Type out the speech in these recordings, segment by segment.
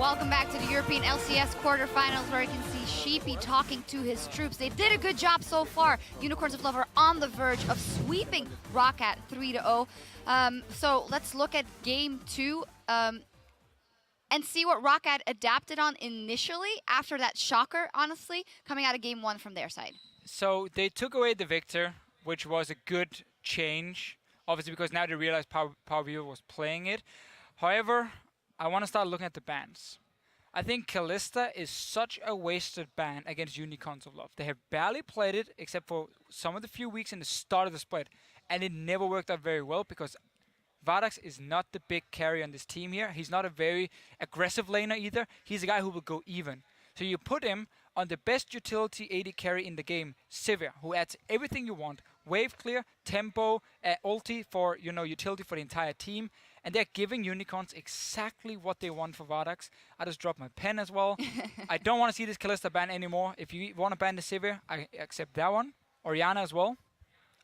Welcome back to the European LCS quarterfinals, where you can see Sheepy talking to his troops. They did a good job so far. Unicorns of Love are on the verge of sweeping ROC at 3-0. So let's look at game 2 and see what ROC adapted on initially after that shocker, honestly, coming out of game 1 from their side. So they took away the Victor, which was a good change, obviously because now they realized Power Vivo was playing it. However, I want to start looking at the bans. I think Kalista is such a wasted ban against Unicorns of Love. They have barely played it except for some of the few weeks in the start of the split, and it never worked out very well because Vardax is not the big carry on this team here. He's not a very aggressive laner either. He's a guy who will go even. So you put him on the best utility AD carry in the game, Sivir, who adds everything you want. Wave clear, tempo, ulti for utility for the entire team. And they're giving Unicorns exactly what they want for Vardax. I just dropped my pen as well. I don't want to see this Kalista ban anymore. If you want to ban the Sivir, I accept that one. Orianna as well.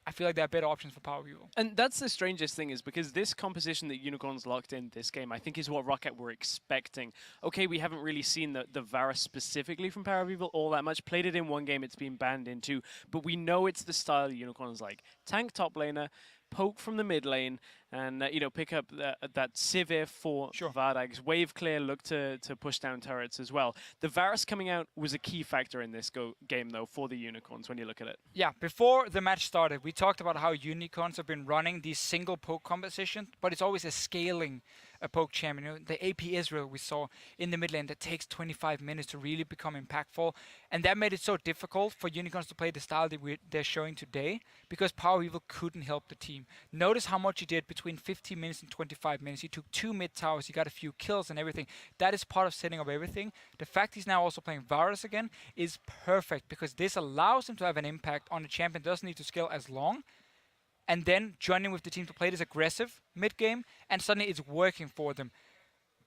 I feel like there are better options for Power Vivo. And that's the strangest thing, is because this composition that Unicorns locked in this game, I think is what Rocket were expecting. Okay, we haven't really seen the Varus specifically from Power Vivo all that much. Played it in one game, it's been banned in 2. But we know it's the style Unicorns like. Tank top laner, poke from the mid lane, and pick up that Sivir for Vardax. Wave clear, look to push down turrets as well. The Varus coming out was a key factor in this game, though, for the Unicorns when you look at it. Yeah, before the match started, we talked about how Unicorns have been running these single poke competitions, but it's always a scaling poke champion. The AP Israel we saw in the mid lane that takes 25 minutes to really become impactful, and that made it so difficult for Unicorns to play the style that they're showing today because Power Vivo couldn't help the team. Notice how much he did between 15 minutes and 25 minutes. He took 2 mid towers, he got a few kills and everything. That is part of setting up everything. The fact he's now also playing Varus again is perfect because this allows him to have an impact on a champion that doesn't need to scale as long, and then joining with the team to play this aggressive mid-game, and suddenly it's working for them.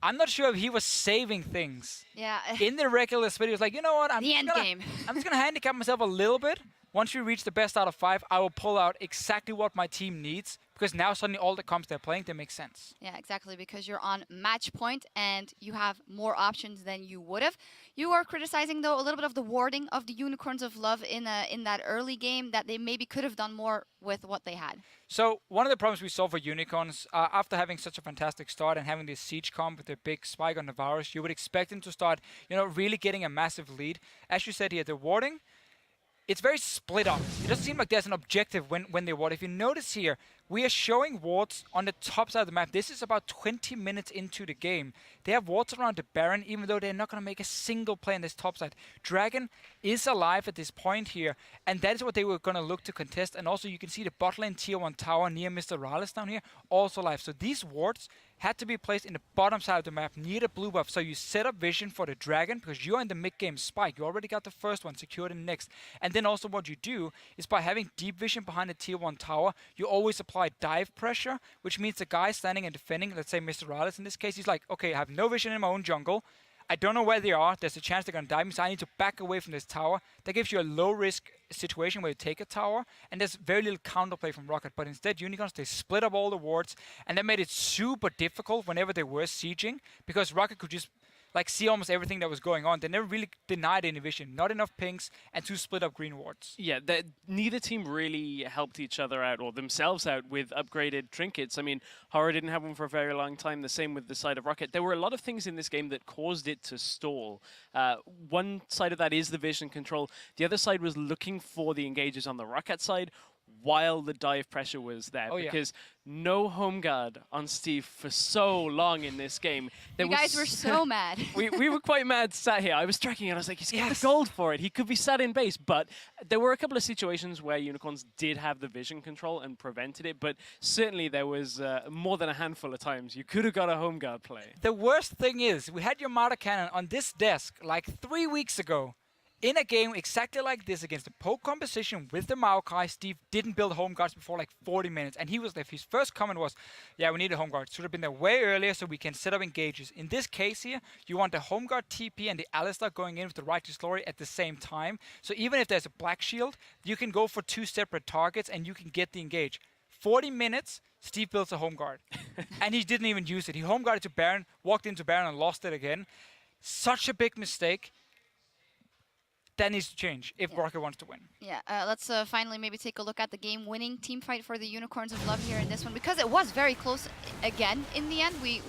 I'm not sure if he was saving things. Yeah. In the regular split, he was like, you know what, I'm just going to handicap myself a little bit. Once we reach the best out of 5, I will pull out exactly what my team needs, because now suddenly all the comps they're playing, they make sense. Yeah, exactly, because you're on match point and you have more options than you would have. You are criticizing, though, a little bit of the warding of the Unicorns of Love in that early game, that they maybe could have done more with what they had. So one of the problems we saw for Unicorns, after having such a fantastic start and having this siege comp with the big spike on the Varus, you would expect them to start, really getting a massive lead. As you said here, the warding, it's very split up. It doesn't seem like there's an objective when they ward. If you notice here, we are showing wards on the top side of the map. This is about 20 minutes into the game. They have wards around the Baron, even though they're not going to make a single play on this top side. Dragon is alive at this point here, and that is what they were going to look to contest. And also, you can see the bot lane tier 1 tower near Mr. Rales down here, also alive. So these wards had to be placed in the bottom side of the map near the blue buff. So you set up vision for the Dragon because you're in the mid-game spike. You already got the first one, secured the next. And then also what you do is by having deep vision behind the tier 1 tower, you always apply dive pressure, which means the guy standing and defending, let's say Mr. Rales in this case, he's like, okay, I have no vision in my own jungle. I don't know where they are. There's a chance they're going to dive me, so I need to back away from this tower. That gives you a low-risk situation where you take a tower, and there's very little counterplay from Rocket. But instead, Unicorns, they split up all the wards, and that made it super difficult whenever they were sieging, because Rocket could just see almost everything that was going on. They never really denied any vision. Not enough pings and 2 split up green wards. Yeah, neither team really helped each other out or themselves out with upgraded trinkets. I mean, Horror didn't have one for a very long time. The same with the side of Rocket. There were a lot of things in this game that caused it to stall. One side of that is the vision control. The other side was looking for the engages on the Rocket side while the dive pressure was there, because no home guard on Steve for so long in this game. You guys were so mad. we were quite mad sat here. I was tracking it. I was like, he's got the gold for it. He could be sat in base. But there were a couple of situations where Unicorns did have the vision control and prevented it. But certainly there was more than a handful of times you could have got a home guard play. The worst thing is, we had your Marta Cannon on this desk like 3 weeks ago. In a game exactly like this against the poke composition with the Maokai, Steve didn't build home guards before like 40 minutes. And he was left. His first comment was, yeah, we need a home guard. Should have been there way earlier so we can set up engages. In this case here, you want the home guard TP and the Alistar going in with the Righteous Glory at the same time. So even if there's a black shield, you can go for 2 separate targets and you can get the engage. 40 minutes, Steve builds a home guard. And he didn't even use it. He home guarded to Baron, walked into Baron and lost it again. such a big mistake. That needs to change if Rocket wants to win. Yeah, let's finally maybe take a look at the game-winning team fight for the Unicorns of Love here in this one, because it was very close again in the end. We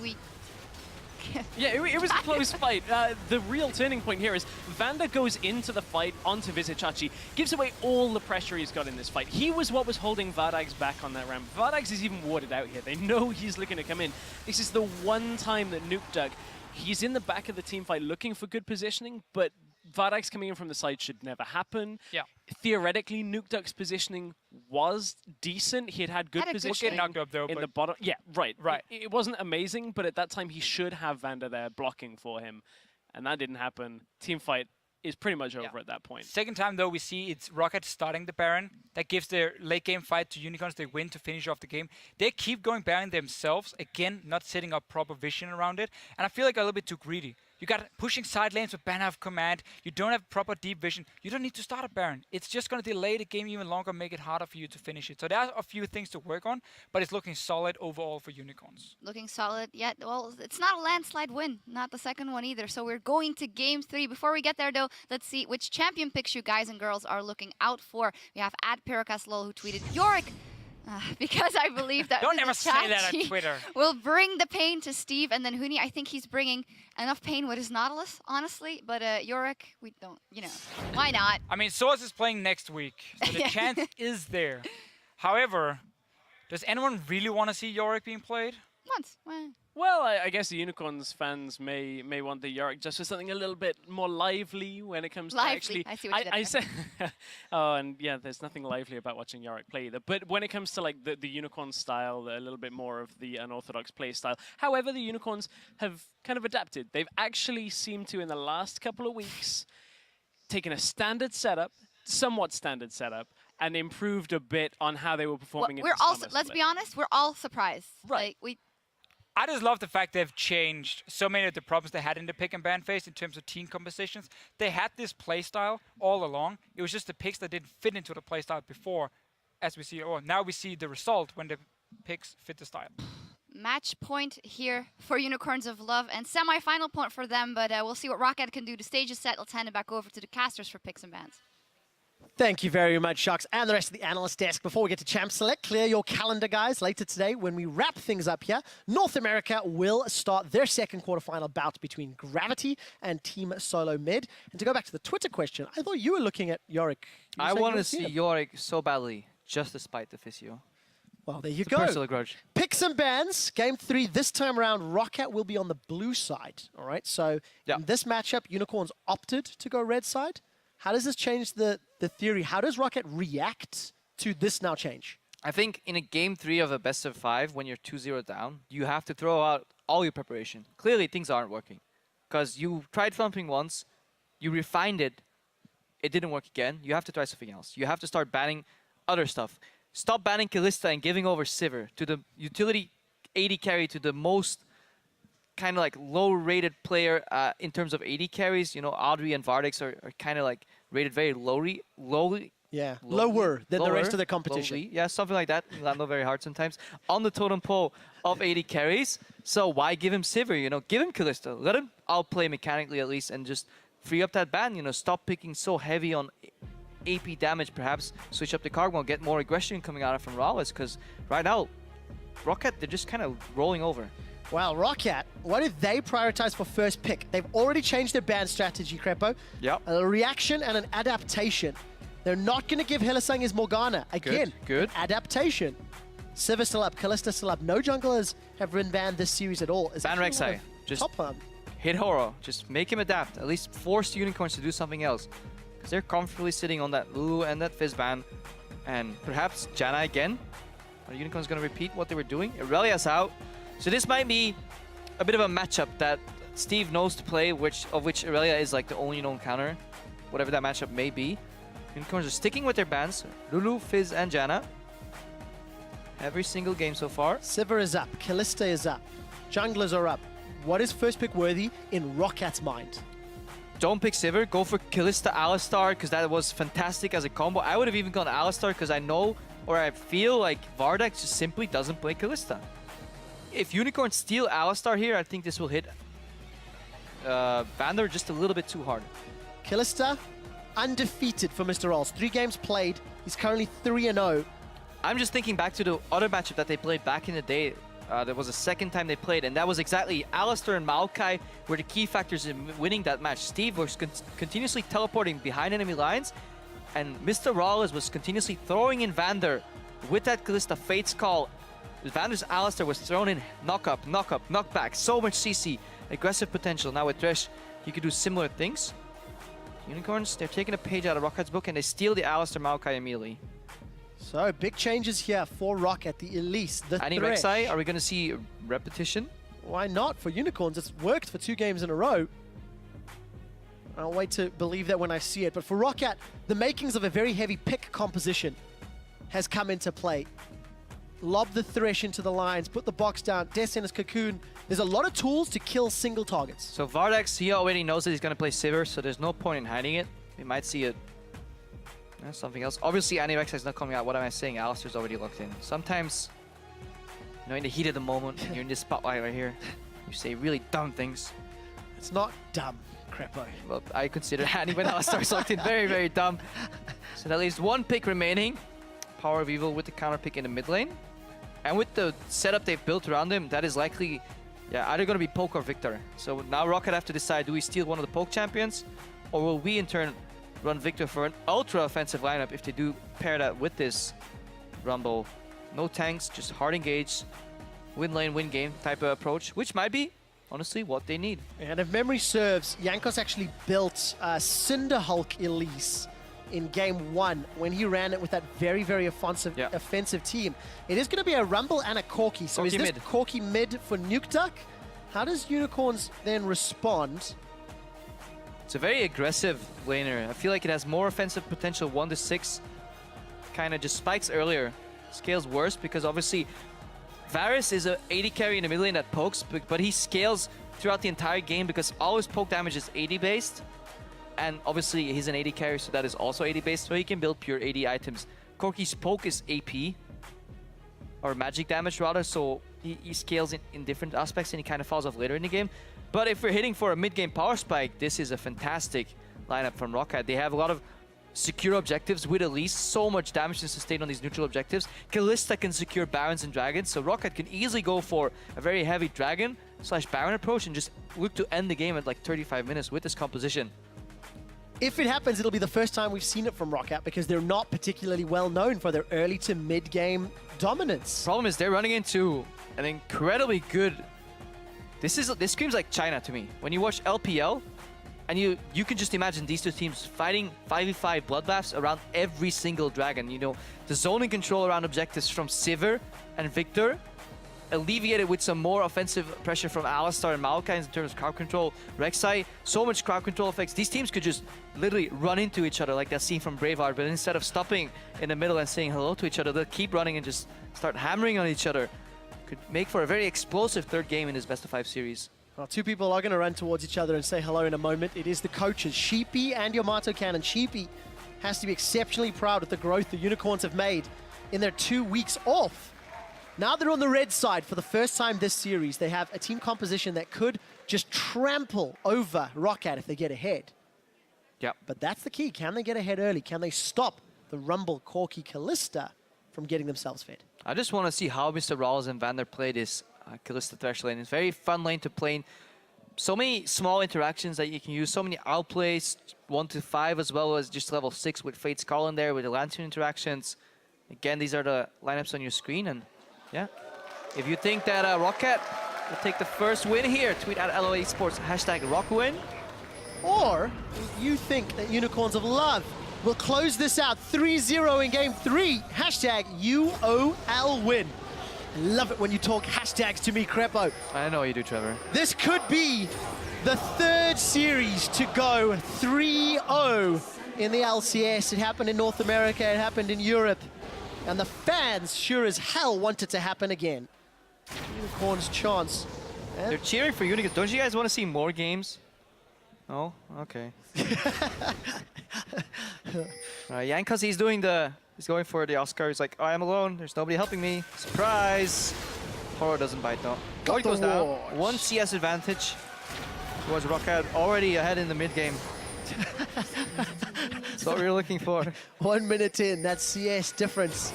Yeah, it was a close fight. The real turning point here is Vanda goes into the fight onto Vizicachi, gives away all the pressure he's got in this fight. He was what was holding Vardags back on that ramp. Vardags is even warded out here. They know he's looking to come in. This is the one time that Nukedug, he's in the back of the team fight looking for good positioning, but Vardags coming in from the side should never happen. Yeah. Theoretically, Nukedug's positioning was decent. He had good positioning knocked up though, in the bottom. Yeah, right. Right. It wasn't amazing, but at that time he should have Vanda there blocking for him, and that didn't happen. Team fight is pretty much over at that point. Second time though, we see it's Rocket starting the Baron. That gives their late game fight to Unicorns. They win to finish off the game. They keep going Baron themselves, again, not setting up proper vision around it, and I feel like a little bit too greedy. You got pushing side lanes with ban have command. You don't have proper deep vision. You don't need to start a Baron. It's just going to delay the game even longer, make it harder for you to finish it. So there are a few things to work on, but it's looking solid overall for Unicorns. looking solid. Yeah, well, it's not a landslide win, not the second one either. So we're going to game 3. Before we get there, though, let's see which champion picks you guys and girls are looking out for. We have @Pyrocaslol who tweeted Yorick. Because I believe that Don't ever say that on Twitter. will bring the pain to Steve, and then Huni, I think he's bringing enough pain with his Nautilus, honestly. But Yorick, we don't, why not? I mean, Source is playing next week, so the chance is there. However, does anyone really want to see Yorick being played? Once. Well, I guess the Unicorns fans may want the Yorick just for something a little bit more lively when it comes to actually. I see what you did I said, oh, and yeah, there's nothing lively about watching Yorick play either. But when it comes to like the Unicorn style, a little bit more of the unorthodox play style. However, the Unicorns have kind of adapted. They've actually seemed to, in the last couple of weeks, taken a standard setup, somewhat standard setup, and improved a bit on how they were performing. We're all, let's be honest, we're all surprised. Right. Like, I just love the fact they've changed so many of the problems they had in the pick and ban phase in terms of team compositions. They had this playstyle all along. It was just the picks that didn't fit into the playstyle before, as we see. Or now we see the result when the picks fit the style. Match point here for Unicorns of Love, and semi-final point for them. But we'll see what Rocket can do. The stage is set. Let's hand it back over to the casters for picks and bans. Thank you very much, Sharks, and the rest of the analyst desk. Before we get to Champ Select, clear your calendar, guys. Later today, when we wrap things up here, North America will start their second quarterfinal bout between Gravity and Team Solo Mid. And to go back to the Twitter question, I thought you were looking at Yorick. I want to see Yorick so badly, just despite the physio. Well, there you It's go. a personal grudge. Picks and bans. Game 3 this time around, Rocket will be on the blue side. All right, so in this matchup, Unicorns opted to go red side. How does this change the theory? How does Rocket react to this now change? I think in a game 3 of a best of 5, when you're 2-0 down, you have to throw out all your preparation. Clearly, things aren't working. Because you tried something once, you refined it, it didn't work again. You have to try something else. You have to start banning other stuff. Stop banning Kalista and giving over Sivir to the utility 80 carry to the most kind of like low-rated player in terms of 80 carries. You know, Audrey and Vardex are kind of like rated very lowly. Yeah, lower than the rest of the competition. Lowly. Yeah, something like that. Not very hard sometimes. On the totem pole of 80 carries. So why give him Sivir? You know, give him Kalista. Let him outplay mechanically at least and just free up that ban. You know, stop picking so heavy on AP damage perhaps. Switch up the Kargmal, get more aggression coming out of from Rawless, because right now, Rocket, they're just kind of rolling over. Well, Rocket, what did they prioritize for first pick? They've already changed their ban strategy, Crepo. Yep. A reaction and an adaptation. They're not going to give Hylissang his Morgana. Again, Good. Adaptation. Sivir still up, Kalista still up. No junglers have been banned this series at all. Ban Rek'Sai. Just top hit Horo. Just make him adapt. At least force the Unicorns to do something else. Because they're comfortably sitting on that Lulu and that Fizz ban. And perhaps Janna again. Are the Unicorns going to repeat what they were doing? Irelia's out. So this might be a bit of a matchup that Steve knows to play, of which Irelia is like the only known counter, whatever that matchup may be. Unicorns are sticking with their bans, Lulu, Fizz, and Janna. Every single game so far. Sivir is up, Kalista is up, junglers are up. What is first pick worthy in Rocket's mind? Don't pick Sivir, go for Kalista Alistar, because that was fantastic as a combo. I would have even gone Alistar, because I know, or I feel like Vardak just simply doesn't play Kalista. If Unicorns steal Alistar here, I think this will hit Vander just a little bit too hard. Kalista, undefeated for Mr. Rolls. 3 games played. He's currently 3-0. I'm just thinking back to the other matchup that they played back in the day. That was the second time they played, and that was exactly Alistar and Maokai were the key factors in winning that match. Steve was continuously teleporting behind enemy lines, and Mr. Rawlers was continuously throwing in Vander with that Kalista Fate's Call. Vander's Alistar was thrown in knock up, knock back, so much CC, aggressive potential. Now with Thresh, he could do similar things. Unicorns, they're taking a page out of Rocket's book and they steal the Alistar Maokai immediately. So, big changes here for Rocket, the Elise, the Any Thresh. Rek'Sai, are we going to see repetition? Why not? For Unicorns, it's worked for 2 games in a row. I'll wait to believe that when I see it. But for Rocket, the makings of a very heavy pick composition has come into play. Lob the Thresh into the lines, put the box down, Death Sentence Cocoon. There's a lot of tools to kill single targets. So Vardax, he already knows that he's going to play Sivir, so there's no point in hiding it. We might see it. Something else. Obviously, Anti-Rek'Sai is not coming out. What am I saying? Alistar's already locked in. Sometimes, you know, in the heat of the moment, and you're in this spotlight right here, you say really dumb things. It's not dumb, Crepo. Well, I consider Annie when Alistar's locked in very, very dumb. So that leaves 1 pick remaining. Power of Evil with the counter pick in the mid lane. And with the setup they've built around him, that is likely, either going to be Poke or Victor. So now Rocket have to decide, do we steal one of the Poke champions? Or will we in turn run Victor for an ultra offensive lineup if they do pair that with this Rumble? No tanks, just hard engage, win lane, win game type of approach, which might be, honestly, what they need. And if memory serves, Jankos actually built Cinder Hulk Elise in game 1 when he ran it with that very, very offensive team. It is going to be a Rumble and a Corki. So Corki is this mid. Corki mid for Nuke Duck? How does Unicorns then respond? It's a very aggressive laner. I feel like it has more offensive potential, 1 to 6. Kind of just spikes earlier. Scales worse because obviously Varus is a 80 carry in the mid lane that pokes, but he scales throughout the entire game because all his poke damage is 80 based. And obviously he's an 80 carry, so that is also 80 based, so he can build pure 80 items. Corki's poke is AP, or magic damage rather, so he scales in different aspects and he kind of falls off later in the game. But if we're hitting for a mid-game power spike, this is a fantastic lineup from Rocket. They have a lot of secure objectives with Elise, so much damage to sustain on these neutral objectives. Kalista can secure Barons and Dragons, so Rocket can easily go for a very heavy Dragon / Baron approach and just look to end the game at like 35 minutes with this composition. If it happens, it'll be the first time we've seen it from Rocket because they're not particularly well known for their early to mid-game dominance. Problem is they're running into an incredibly good... This screams like China to me. When you watch LPL, and you can just imagine these two teams fighting 5v5 bloodbaths around every single dragon. You know, the zoning control around objectives from Sivir and Victor, alleviated with some more offensive pressure from Alistar and Maokai in terms of crowd control. Rek'Sai, so much crowd control effects. These teams could just literally run into each other like that scene from Braveheart, but instead of stopping in the middle and saying hello to each other, they'll keep running and just start hammering on each other. Could make for a very explosive third game in this best of 5 series. Well, 2 people are going to run towards each other and say hello in a moment. It is the coaches, Sheepy and Yamato Cannon. Sheepy has to be exceptionally proud of the growth the Unicorns have made in their 2 weeks off. Now they're on the red side for the first time this series. They have a team composition that could just trample over Rocket if they get ahead. Yep. But that's the key. Can they get ahead early? Can they stop the Rumble, Corki, Kalista from getting themselves fed? I just want to see how Mr. Rawls and Vander play this Kalista Thresh lane. It's a very fun lane to play in. So many small interactions that you can use, so many outplays, 1 to 5 as well as just level 6 with Fate's Call in there, with the Lantern interactions. Again, these are the lineups on your screen, and yeah. If you think that Rocket will take the first win here, tweet at LOA Sports, #RockWin. Or you think that Unicorns of Love will close this out 3-0 in game 3, #UOL win. I love it when you talk hashtags to me, Crepo. I know you do, Trevor. This could be the 3rd series to go 3-0 in the LCS. It happened in North America, it happened in Europe. And the fans sure as hell want it to happen again. Unicorns chance. They're cheering for Unicorns. Don't you guys want to see more games? No? Okay. Jankos, he's going for the Oscar. He's like, oh, I'm alone. There's nobody helping me. Surprise! Horror doesn't bite though. Void goes down. 1 CS advantage. towards Rocket, already ahead in the mid game. That's what we were looking for. 1 minute in, that CS difference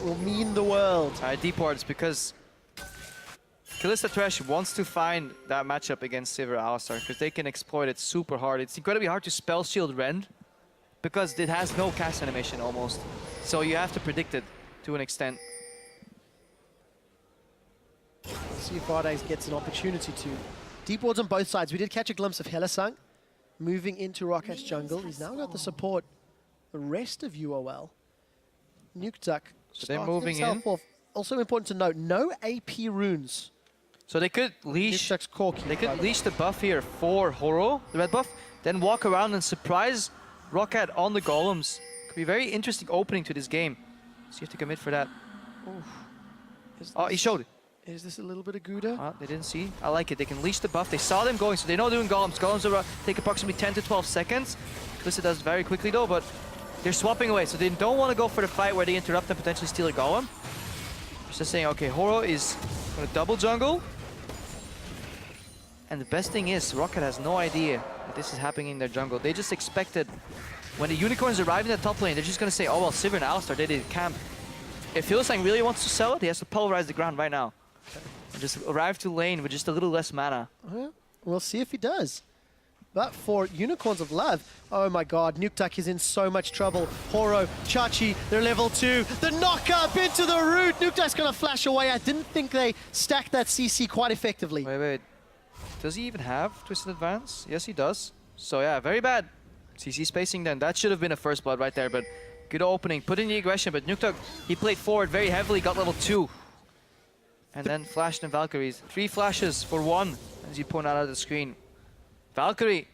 will mean the world. Alright, deep wards, because Kalista Thresh wants to find that matchup against Sivir Alistar, because they can exploit it super hard. It's incredibly hard to spell shield Rend, because it has no cast animation almost. So you have to predict it to an extent. See if Vardags gets an opportunity to. Deep wards on both sides. We did catch a glimpse of Hellasang moving into Rocket's jungle. He's now got the support. The rest of UOL. Nukeduck. So they're moving in. Off. Also important to note, no AP runes. So they could leash. Nukeduck's corky. They could leash the buff here for Horo, the red buff, then walk around and surprise Rocket on the golems. Could be a very interesting opening to this game. So you have to commit for that. Oh, he showed it. Is this a little bit of Gouda? They didn't see. I like it. They can leash the buff. They saw them going, so they're not doing golems. Golems are, take approximately 10 to 12 seconds. Kalista does very quickly though, but they're swapping away, so they don't want to go for the fight where they interrupt and potentially steal a golem. Just saying, okay, Horo is going to double jungle. And the best thing is, Rocket has no idea that this is happening in their jungle. They just expected, when the unicorns arrive in the top lane, they're just going to say, oh well, Sivir and Alistar, they did camp. If Hillsang really wants to sell it, he has to pulverize the ground right now. And just arrive to lane with just a little less mana. We'll see if he does. But for Unicorns of Love, oh my god, Nukeduck is in so much trouble. Horo, Chachi, they're level 2. The knock-up into the root. Nukeduck's going to flash away. I didn't think they stacked that CC quite effectively. Wait. Does he even have Twisted Advance? Yes, he does. So yeah, very bad CC spacing then. That should have been a first blood right there, but good opening. Put in the aggression, but Nukeduck, he played forward very heavily, got level 2. And then flashed in Valkyries. 3 flashes for 1, as you point out of the screen. Valkyrie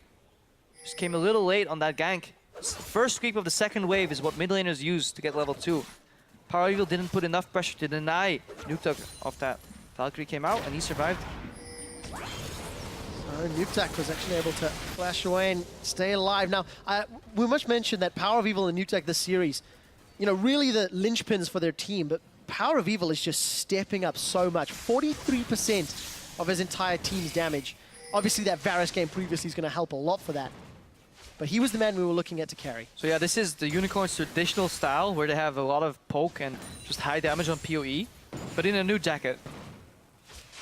just came a little late on that gank. First creep of the second wave is what mid laners use to get level 2. Power Evil didn't put enough pressure to deny Nukeduck off that. Valkyrie came out and he survived. So Nukeduck was actually able to flash away and stay alive. Now, we must mention that Power of Evil and Nukeduck this series, you know, really the linchpins for their team, but Power of Evil is just stepping up so much. 43% of his entire team's damage. Obviously, that Varus game previously is going to help a lot for that. But he was the man we were looking at to carry. So yeah, this is the Unicorn's traditional style, where they have a lot of poke and just high damage on PoE. But in a new jacket,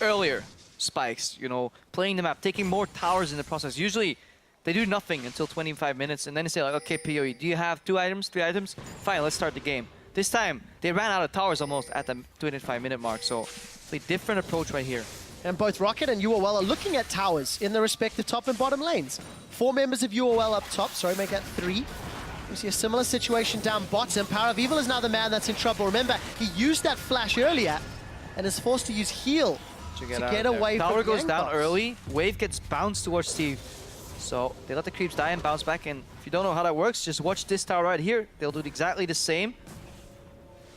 earlier spikes, you know, playing the map, taking more towers in the process. Usually, they do nothing until 25 minutes, and then they say like, okay, PoE, do you have 2 items, 3 items? Fine, let's start the game. This time, they ran out of towers almost at the 25-minute mark, so a different approach right here. And both Rocket and UOL are looking at towers in their respective top and bottom lanes. 4 members of UOL up top, sorry, make that 3. We see a similar situation down bottom. Power of Evil is now the man that's in trouble. Remember, he used that flash earlier and is forced to use heal to get away from the Tower goes down box. early, wave gets bounced towards Steve. So they let the creeps die and bounce back, and if you don't know how that works, just watch this tower right here. They'll do exactly the same.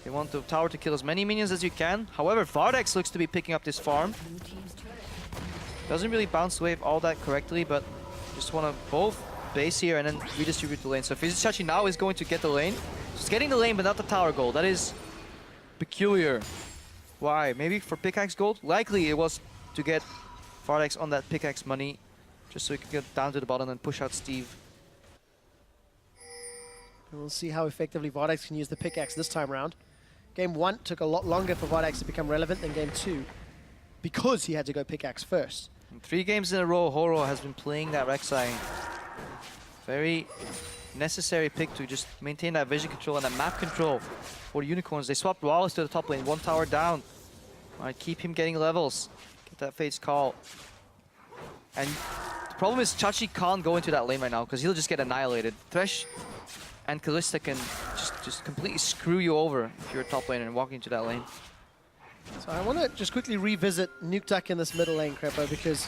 They want the tower to kill as many minions as you can. However, Vardax looks to be picking up this farm. Doesn't really bounce the wave all that correctly, but just want to both base here and then redistribute the lane. So Fizichachi now is going to get the lane. Just getting the lane, but not the tower gold. That is peculiar. Why? Maybe for pickaxe gold? Likely it was to get Vardax on that pickaxe money, just so he could get down to the bottom and push out Steve. And we'll see how effectively Vardax can use the pickaxe this time around. Game 1 took a lot longer for Vardax to become relevant than Game 2 because he had to go pickaxe first. In 3 games in a row, Horo has been playing that Rek'Sai. Very necessary pick to just maintain that vision control and that map control for the Unicorns. They swapped Wallace to the top lane, 1 tower down. Might keep him getting levels. Get that Fate's Call. And the problem is Chachi can't go into that lane right now because he'll just get annihilated. Thresh and Kalista can just completely screw you over if you're a top laner and walking into that lane. So I want to just quickly revisit Nukeduck in this middle lane, Crepo, because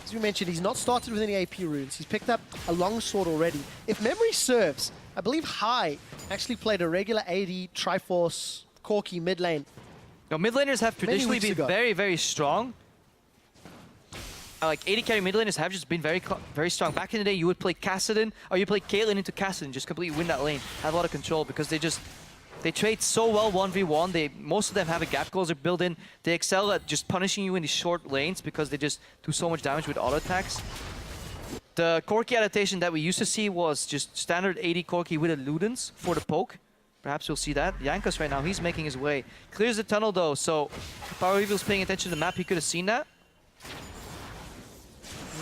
as we mentioned, he's not started with any AP runes. He's picked up a longsword already. If memory serves, I believe High actually played a regular AD, Triforce, Corki mid lane. Now, mid laners have traditionally been very, very strong. Like 80 carry mid laners have just been very strong. Back in the day, you would play Kassadin, or you play Caitlyn into Kassadin, just completely win that lane, have a lot of control because they trade so well 1v1. Most of them have a gap closer built in. They excel at just punishing you in these short lanes because they just do so much damage with auto attacks. The Corki adaptation that we used to see was just standard 80 Corki with a Ludens for the poke. Perhaps we'll see that. Jankos right now, he's making his way. Clears the tunnel though, so if Power Evil's paying attention to the map, he could have seen that.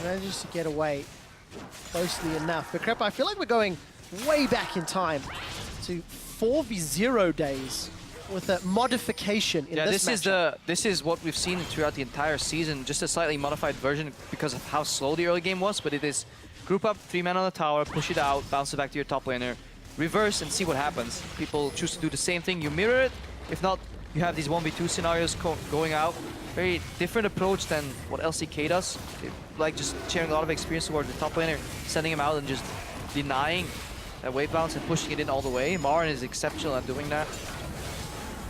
Manages to get away closely enough. But Crep, I feel like we're going way back in time to 4v0 days with a modification in this matchup. This is what we've seen throughout the entire season, just a slightly modified version because of how slow the early game was, but it is group up, 3 men on the tower, push it out, bounce it back to your top laner, reverse and see what happens. People choose to do the same thing, you mirror it. If not, you have these 1v2 scenarios going out. Very different approach than what LCK does. They like just sharing a lot of experience toward the top laner, sending him out and just denying that wave bounce and pushing it in all the way. Marin is exceptional at doing that.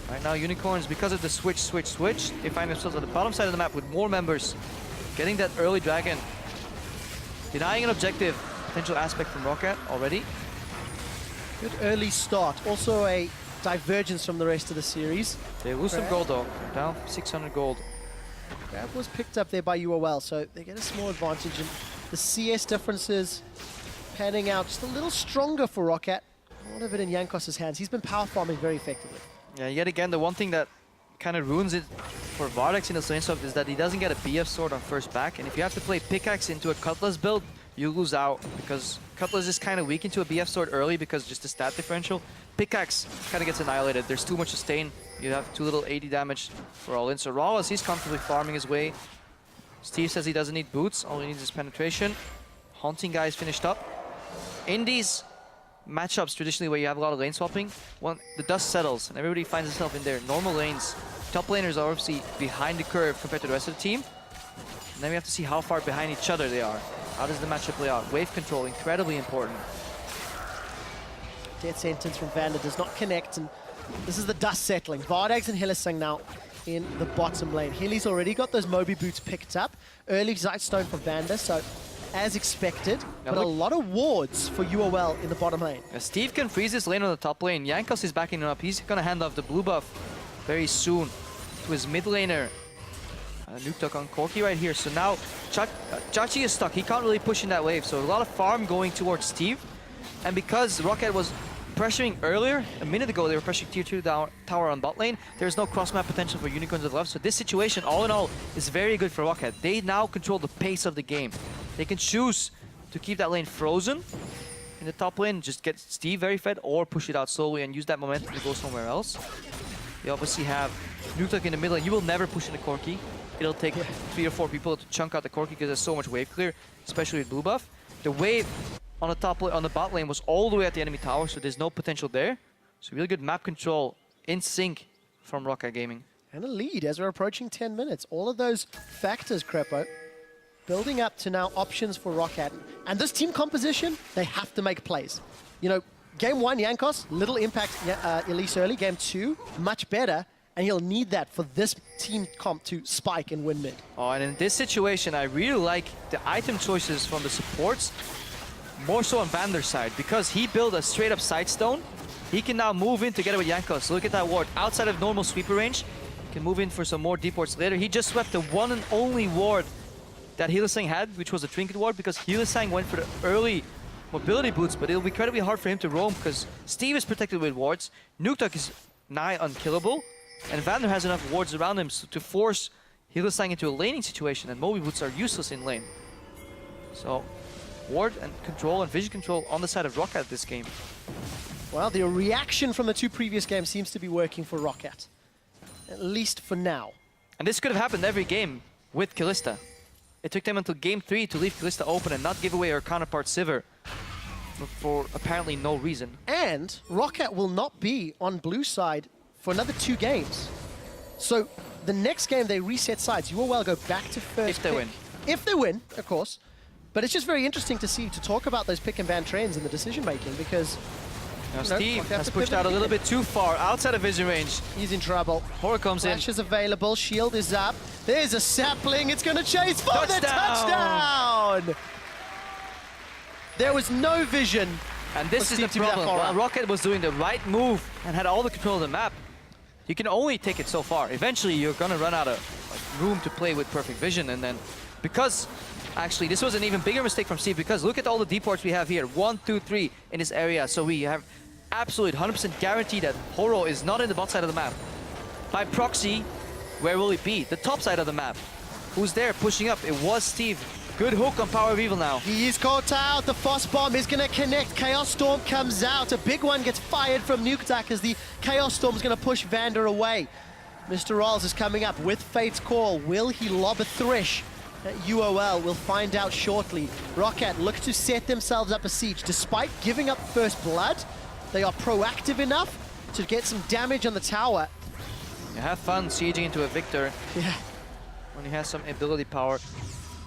Right now, Unicorns, because of the switch, they find themselves on the bottom side of the map with more members. Getting that early dragon. Denying an objective. Potential aspect from Rocket already. Good early start. Also a divergence from the rest of the series. They lose some gold though. Down 600 gold. Grab was picked up there by UOL, so they get a small advantage. And the CS differences panning out just a little stronger for Rocket. A lot of it in Jankos' hands. He's been power farming very effectively. Yeah, yet again, the one thing that kind of ruins it for Vardex in the lane swap is that he doesn't get a BF sword on first back. And if you have to play pickaxe into a Cutlass build, you lose out because Cutlass is kind of weak into a BF sword early because just the stat differential. Pickaxe kind of gets annihilated. There's too much sustain. You have too little 80 damage for all in. So Rawless, he's comfortably farming his way. Steve says he doesn't need boots. All he needs is penetration. Haunting guy is finished up. In these matchups, traditionally where you have a lot of lane swapping, when the dust settles and everybody finds himself in their normal lanes, top laners are obviously behind the curve compared to the rest of the team. And then we have to see how far behind each other they are. How does the matchup play out? Wave control, incredibly important. Death sentence from Vander does not connect, and this is the dust settling. Vardex and Hylissang now in the bottom lane. Hilly's already got those Moby boots picked up. Early Sightstone from Vander, so as expected, now but a lot of wards for UOL in the bottom lane. Steve can freeze his lane on the top lane. Jankos is backing him up. He's gonna hand off the blue buff very soon to his mid laner. Nuke on Corki right here. So now Chachi is stuck. He can't really push in that wave. So a lot of farm going towards Steve. And because Rocket was pressuring earlier, a minute ago they were pressuring tier 2 tower on bot lane, there's no cross map potential for Unicorns of Love. So this situation, all in all, is very good for Rocket. They now control the pace of the game. They can choose to keep that lane frozen in the top lane, just get Steve very fed, or push it out slowly and use that momentum to go somewhere else. They obviously have Nuke in the middle, and you will never push in the Corki. It'll take 3 or 4 people to chunk out the Corki because there's so much wave clear, especially with blue buff. The wave on the bot lane was all the way at the enemy tower, so there's no potential there. So really good map control in sync from Rocket Gaming. And a lead as we're approaching 10 minutes. All of those factors, Crepo, building up to now options for Rocket. And this team composition, they have to make plays. You know, game 1, Jankos, little impact Elise early. Game 2, much better. And he'll need that for this team comp to spike and win mid. Oh, and in this situation, I really like the item choices from the supports, more so on Vander's side, because he built a straight-up Sightstone. He can now move in together with Jankos. Look at that ward. Outside of normal sweeper range, he can move in for some more deep wards later. He just swept the one and only ward that Hylissang had, which was a Trinket ward, because Hylissang went for the early mobility boots, but it'll be incredibly hard for him to roam, because Steve is protected with wards, Nuke is nigh unkillable, and Vander has enough wards around him to force Hylissang into a laning situation, and Moby boots are useless in lane. So, ward and control and vision control on the side of Rocket this game. Well, the reaction from the 2 previous games seems to be working for Rocket, at least for now. And this could have happened every game with Kalista. It took them until game 3 to leave Kalista open and not give away her counterpart Sivir for apparently no reason. And Rocket will not be on blue side for another 2 games. So the next game they reset sides. UOL go back to first If they pick. win. If they win, of course. But it's just very interesting to see, to talk about those pick and ban trends in the decision making, because Now you know, Steve Rocket have has to pushed pivot out a little again. bit too far, outside of vision range. He's in trouble. Horror comes in. Flash is available, shield is up. There's a sapling, it's gonna chase for the touchdown! There was no vision. And this for is the Steve to be that problem. far While out. Rocket was doing the right move and had all the control of the map, you can only take it so far. Eventually, you're gonna run out of room to play with perfect vision, and then because Actually, this was an even bigger mistake from Steve because look at all the deports we have here. 1, 2, 3 in this area. So we have absolute 100% guarantee that Horo is not in the bot side of the map. By proxy, where will it be? The top side of the map. Who's there pushing up? It was Steve. Good hook on Power of Evil now. He is caught out. The Frost Bomb is going to connect. Chaos Storm comes out. A big one gets fired from Nuketak as the Chaos Storm is going to push Vander away. Mr. Rolls is coming up with Fate's Call. Will he lob a Thresh at UOL? We'll find out shortly. Rocket look to set themselves up a siege. Despite giving up first blood, they are proactive enough to get some damage on the tower. You have fun sieging into a Victor. Yeah. When he has some ability power.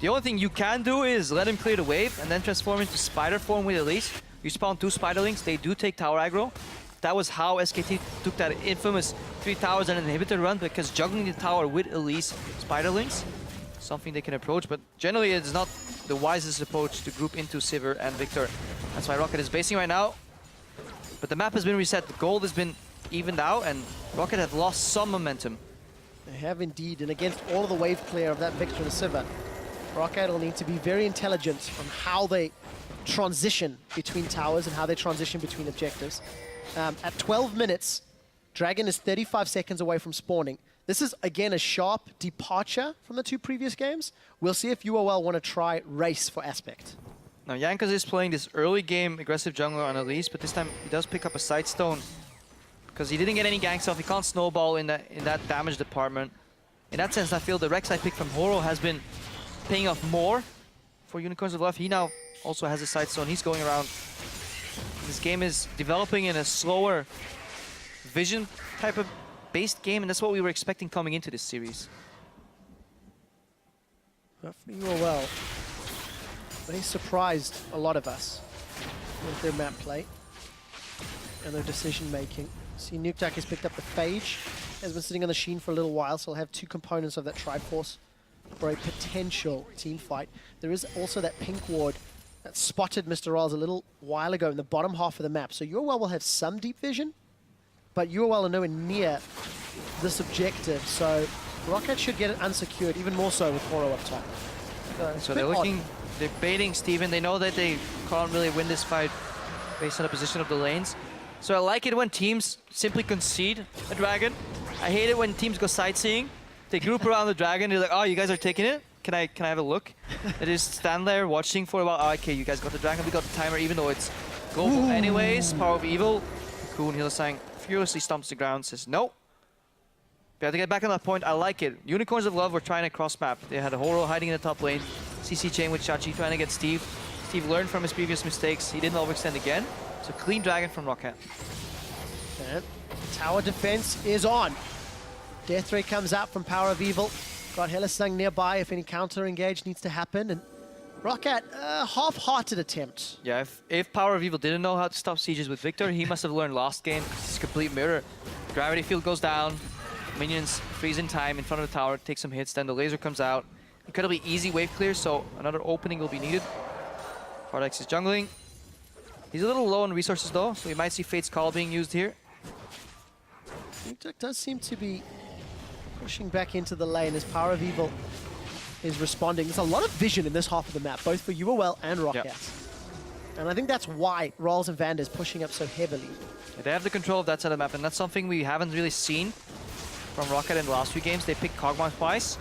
The only thing you can do is let him clear the wave and then transform into spider form with Elise. You spawn 2 spiderlings, they do take tower aggro. That was how SKT took that infamous 3 towers and inhibitor run, because juggling the tower with Elise spiderlings, something they can approach, but generally it's not the wisest approach to group into Sivir and Victor. That's why Rocket is basing right now. But the map has been reset, the gold has been evened out, and Rocket have lost some momentum. They have indeed, and against all of the wave clear of that Victor and Sivir, Rocket will need to be very intelligent on how they transition between towers and how they transition between objectives. At 12 minutes, Dragon is 35 seconds away from spawning. This is, again, a sharp departure from the 2 previous games. We'll see if UOL want to try race for Aspect. Now Yankas is playing this early game aggressive jungler on Elise, but this time he does pick up a side stone because he didn't get any gank stuff. He can't snowball in that damage department. In that sense, I feel the Rek'Sai pick from Horo has been paying off more for Unicorns of Love. He now also has a side stone. He's going around. This game is developing in a slower vision type of based game, and that's what we were expecting coming into this series. But for UOL, they surprised a lot of us with their map play and their decision making. See, Nuketak has picked up the Phage, has been sitting on the Sheen for a little while, so he'll have 2 components of that Triforce for a potential team fight. There is also that pink ward that spotted Mr. Rolls a little while ago in the bottom half of the map. So UOL will have some deep vision, but UOL are nowhere near this objective. So Rocket should get it unsecured, even more so with Horo up top. So they're baiting Steven. They know that they can't really win this fight based on the position of the lanes. So I like it when teams simply concede a dragon. I hate it when teams go sightseeing. They group around the dragon, they're like, oh, you guys are taking it? Can I have a look? They just stand there watching for a while. Oh, okay, you guys got the dragon, we got the timer, even though it's global anyways. Power of Evil. Coon Hillsang furiously stomps the ground, says no. We have to get back on that point. I like it. Unicorns of Love were trying to cross map. They had a Horo hiding in the top lane. CC chain with Chachi trying to get Steve. Steve learned from his previous mistakes. He didn't overextend again. So clean dragon from Rocket. And tower defense is on. Death Ray comes out from Power of Evil. Got Hillsang nearby if any counter engage needs to happen. And Rocket, half-hearted attempt. Yeah, if Power of Evil didn't know how to stop sieges with Victor, he must have learned last game. It's a complete mirror. Gravity field goes down. Minions freeze in time in front of the tower, take some hits, then the laser comes out. Incredibly easy wave clear, so another opening will be needed. Pardex is jungling. He's a little low on resources though, so we might see Fate's Call being used here. Nuketak does seem to be pushing back into the lane as Power of Evil is responding. There's a lot of vision in this half of the map, both for UOL and Rocket. Yep. And I think that's why Rolls and Vander is pushing up so heavily. Yeah, they have the control of that side of the map, and that's something we haven't really seen from Rocket in the last few games. They picked Kog'Maw twice,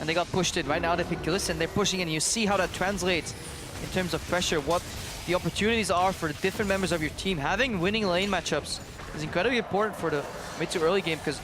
and they got pushed in. Right now they pick Gillis, and they're pushing in. You see how that translates in terms of pressure, what the opportunities are for the different members of your team. Having winning lane matchups is incredibly important for the mid to early game, because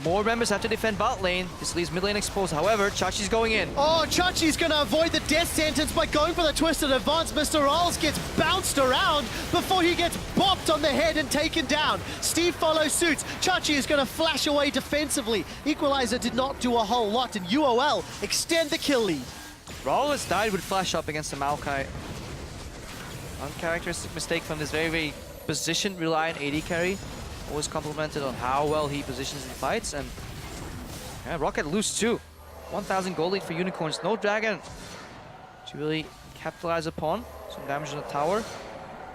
more members have to defend bot lane. This leaves mid lane exposed. However, Chachi's going in. Oh, Chachi's going to avoid the death sentence by going for the twisted advance. Mr. Rolls gets bounced around before he gets bopped on the head and taken down. Steve follows suit. Chachi is going to flash away defensively. Equalizer did not do a whole lot, and UOL extend the kill lead. Raul has died with flash up against the Maokai. Uncharacteristic mistake from this very, very position-reliant AD carry. Always complimented on how well he positions in fights, and yeah, Rocket lose too. 1,000 gold lead for Unicorns. No dragon to really capitalize upon. Some damage on the tower,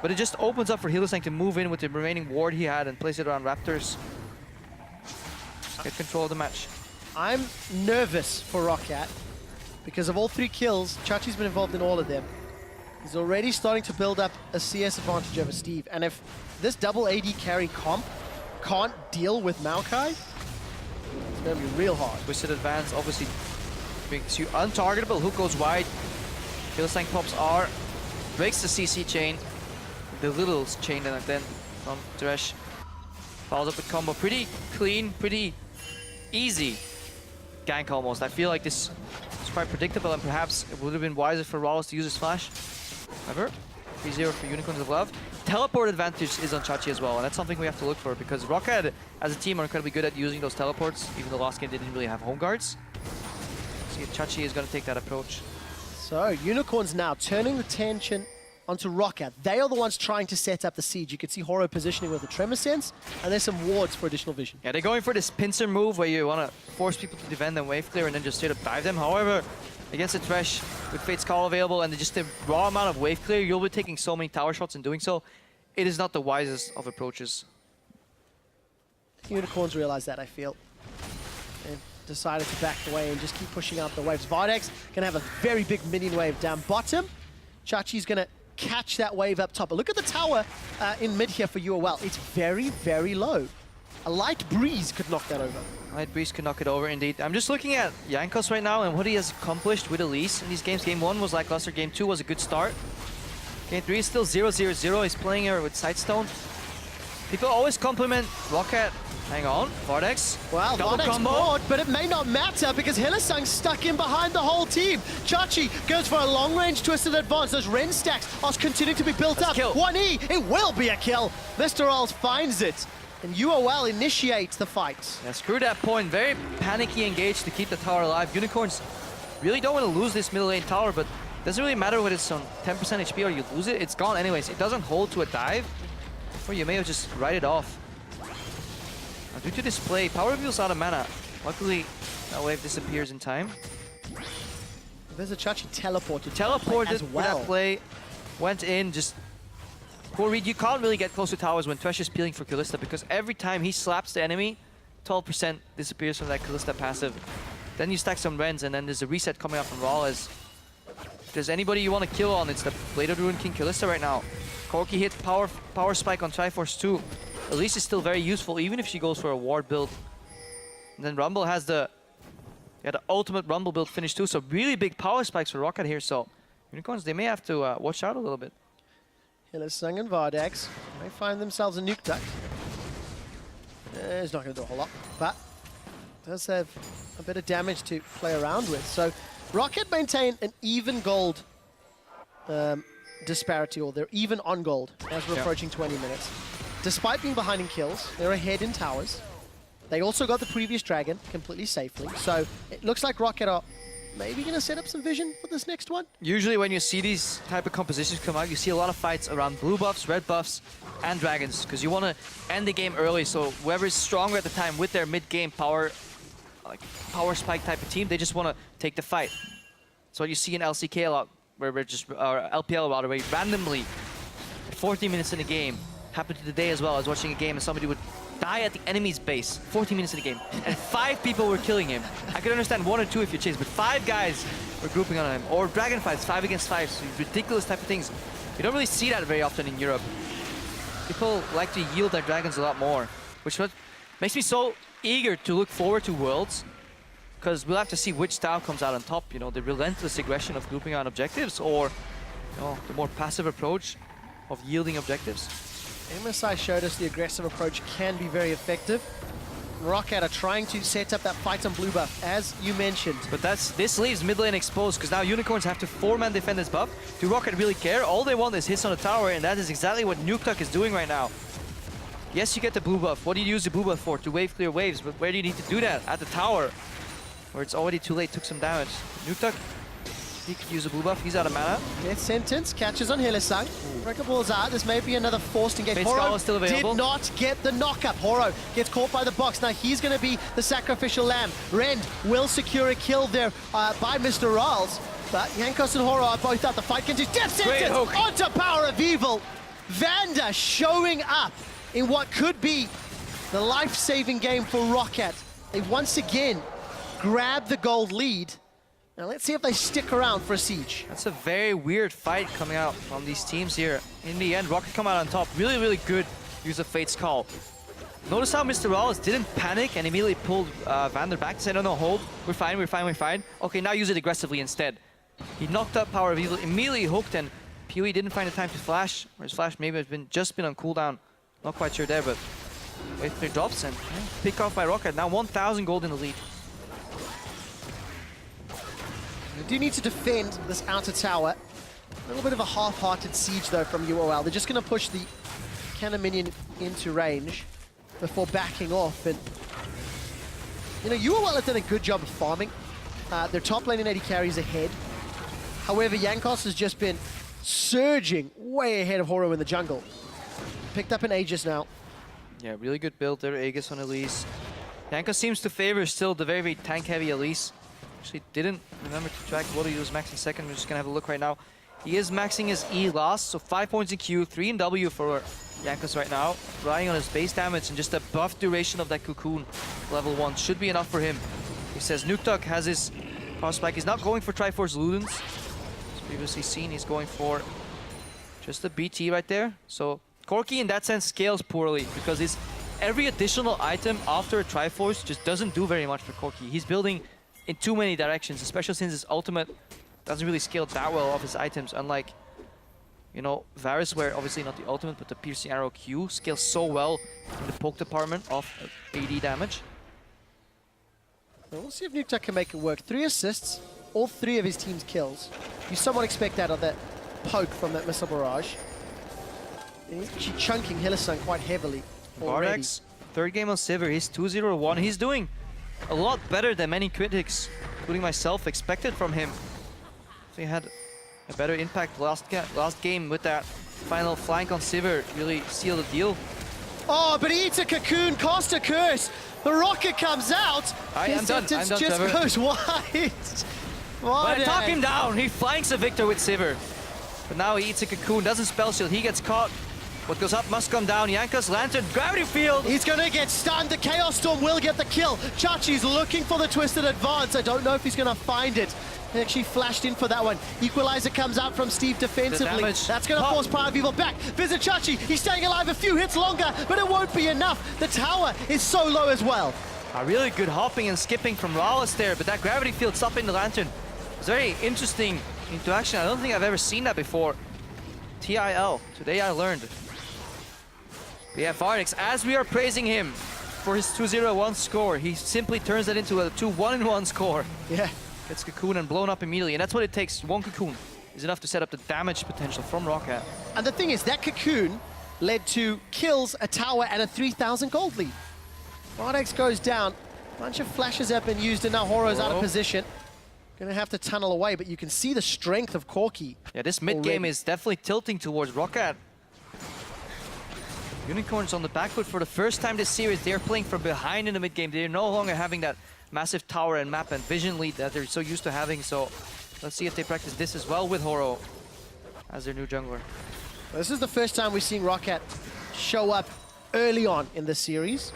but it just opens up for Hillsang to move in with the remaining ward he had and place it around Raptors. Just get control of the match. I'm nervous for Rocket because of all 3 kills, Chachi's been involved in all of them. He's already starting to build up a CS advantage over Steve. And if this double AD carry comp can't deal with Maokai, it's going to be real hard. Twisted advance obviously makes you untargetable. Hook goes wide. Killsang pops R. Breaks the CC chain. The little chain and then from Thresh. Follows up the combo. Pretty clean, pretty easy gank almost. I feel like this is quite predictable and perhaps it would have been wiser for Rawls to use his flash. However, 3-0 for Unicorns of Love. Teleport advantage is on Chachi as well, and that's something we have to look for because Rocket as a team are incredibly good at using those teleports, even though last game they didn't really have home guards. See if Chachi is going to take that approach. So, Unicorns now turning the tension onto Rocket. They are the ones trying to set up the siege. You can see Horo positioning with the Tremor Sense, and there's some wards for additional vision. Yeah, they're going for this pincer move where you want to force people to defend and wave clear and then just straight up dive them. However, against the Thresh with Fate's Call available and just the raw amount of wave clear, you'll be taking so many tower shots in doing so. It is not the wisest of approaches. Unicorns realize that, I feel. And decided to back away and just keep pushing out the waves. Vardex gonna have a very big minion wave down bottom. Chachi's gonna catch that wave up top. But look at the tower in mid here for UOL. It's very, very low. A light breeze could knock that over. Light breeze could knock it over indeed. I'm just looking at Jankos right now and what he has accomplished with Elise in these games. Game 1 was lackluster, Game 2 was a good start. Game 3 is still 0-0-0. He's playing her with Sightstone. People always compliment Rocket. Hang on, Vardex. Well, double Vardex combo. bored, but it may not matter because Hylissang's stuck in behind the whole team. Chachi goes for a long-range twisted advance. Those Ren stacks are continuing to be built That's up. kill. 1E, it will be a kill. Mr. Rolls finds it, and UOL initiates the fight. Yeah, screw that point. Very panicky engaged to keep the tower alive. Unicorns really don't want to lose this middle lane tower, but doesn't really matter whether it's on 10% HP or you lose it. It's gone anyways. It doesn't hold to a dive, or you may have just write it off. Now, due to this play, Power Reveal's out of mana. Luckily, that wave disappears in time. There's a Chachi teleported Teleported as well. for that play. Went in, just... Poor read. You can't really get close to towers when Thresh is peeling for Kalista because every time he slaps the enemy, 12% disappears from that Kalista passive. Then you stack some Rens and then there's a reset coming up from Raw as... If there's anybody you want to kill on, it's the Blade of the Ruined King Kalista right now. Corki hit power spike on Triforce too. Elise is still very useful even if she goes for a ward build. And then Rumble has the ultimate Rumble build finish too, so really big power spikes for Rocket here, so Unicorns, they may have to watch out a little bit. Hylissang and Vardex may find themselves a nuke duck. It's not going to do a whole lot, but does have a bit of damage to play around with. So Rocket maintain an even gold disparity, or they're even on gold as we're approaching 20 minutes. Despite being behind in kills, they're ahead in towers. They also got the previous dragon completely safely. So it looks like Rocket are maybe going to set up some vision for this next one. Usually when you see these type of compositions come out, you see a lot of fights around blue buffs, red buffs, and dragons, because you want to end the game early, so whoever is stronger at the time with their mid-game power, like power spike type of team, they just want to take the fight. So you see in LCK a lot, where we're just, or LPL rather, where randomly, 14 minutes in the game, happened today as well. I was watching a game and somebody would die at the enemy's base, 14 minutes in the game, and 5 people were killing him. I could understand 1 or 2 if you chase, but 5 guys were grouping on him. Or dragon fights, 5 against 5, so ridiculous type of things. You don't really see that very often in Europe. People like to yield their dragons a lot more, which makes me so eager to look forward to Worlds, because we'll have to see which style comes out on top, you know, the relentless aggression of grouping on objectives, or you know, the more passive approach of yielding objectives. MSI showed us the aggressive approach can be very effective. Rocket are trying to set up that fight on blue buff, as you mentioned. But this leaves mid lane exposed, because now Unicorns have to 4-man defend this buff. Do Rocket really care? All they want is hits on the tower, and that is exactly what Nukeduck is doing right now. Yes, you get the blue buff. What do you use the blue buff for? To wave clear waves, but where do you need to do that? At the tower, where it's already too late, took some damage. Nukeduck, he could use a blue buff, he's out of mana. Death Sentence catches on Hylissang. Wrecking Ball's out. This may be another forced engage. Fate's Horo Call is still available. did not get the knockup. Horo gets caught by the box. Now he's going to be the sacrificial lamb. Rend will secure a kill there by Mr. Rawls. But Jankos and Horo are both out. The fight continues. Death Sentence onto Power of Evil. Vanda showing up in what could be the life-saving game for Rocket. They once again grab the gold lead. Now let's see if they stick around for a siege. That's a very weird fight coming out from these teams here. In the end, Rocket come out on top. Really, really good use of Fate's Call. Notice how Mr. Wallace didn't panic and immediately pulled Vander back to say, no, hold. We're fine, we're fine, we're fine. Okay, now use it aggressively instead. He knocked up Power of Evil, immediately hooked, and PoE didn't find the time to flash. Or his flash maybe has just been on cooldown. Not quite sure there, but wait for drops and pick off by Rocket. Now 1,000 gold in the lead. They do need to defend this outer tower. A little bit of a half-hearted siege though from UOL. They're just going to push the cannon minion into range before backing off. And you know, UOL have done a good job of farming. Their top lane in AD carries ahead. However, Jankos has just been surging way ahead of Horo in the jungle. Picked up an Aegis now. Yeah, really good build there, Aegis on Elise. Jankos seems to favor still the very, very tank-heavy Elise. Actually didn't remember to track what he was maxing second. We're just gonna have a look right now. He is maxing his E last, so 5 points in Q, 3 in W for Jankos right now. Relying on his base damage and just a buff duration of that cocoon. Level 1 should be enough for him. He says Nuktuk has his power spike. He's not going for Triforce Ludens. As previously seen, he's going for just a BT right there. So Corki in that sense scales poorly because every additional item after a Triforce just doesn't do very much for Corki. He's building in too many directions, especially since his ultimate doesn't really scale that well off his items, unlike, you know, Varus, where obviously not the ultimate, but the piercing arrow Q scales so well in the poke department of AD damage. Well, we'll see if Nuktuk can make it work. 3 assists, all 3 of his team's kills. You somewhat expect that of that poke from that missile barrage. And he's actually chunking Hylissang quite heavily already. Vardex, third game on Sivir, he's 2-0-1. He's doing a lot better than many critics, including myself, expected from him. He had a better impact last game with that final flank on Sivir, really sealed the deal. Oh, but he eats a cocoon, cost a curse. The rocket comes out. I'm done, just Trevor. goes wide. But I talk him down. He flanks a Victor with Sivir. But now he eats a cocoon, doesn't spell shield. He gets caught. What goes up must come down. Jankos, Lantern, Gravity Field. He's going to get stunned. The Chaos Storm will get the kill. Chachi's looking for the Twisted Advance. I don't know if he's going to find it. He actually flashed in for that one. Equalizer comes out from Steve defensively. That's going to force Power of Evil back. Visit Chachi. He's staying alive a few hits longer, but it won't be enough. The tower is so low as well. A really good hopping and skipping from Rawless there, but that Gravity Field stopping the Lantern. It's a very interesting interaction. I don't think I've ever seen that before. TIL. Today I learned. But yeah, Vardex, as we are praising him for his 2-0-1 score, he simply turns that into a 2-1-1 score. Yeah. Gets Cocoon and blown up immediately, and that's what it takes. One Cocoon is enough to set up the damage potential from Rocket. And the thing is, that Cocoon led to kills, a tower, and a 3,000 gold lead. Vardex goes down. A bunch of flashes have been used, and now Horo's out of position. Gonna have to tunnel away, but you can see the strength of Corki. Yeah, this mid game is definitely tilting towards Rocket. Unicorns on the back foot for the first time this series. They're playing from behind in the mid game. They're no longer having that massive tower and map and vision lead that they're so used to having. So let's see if they practice this as well with Horo as their new jungler. This is the first time we've seen Rocket show up early on in this series.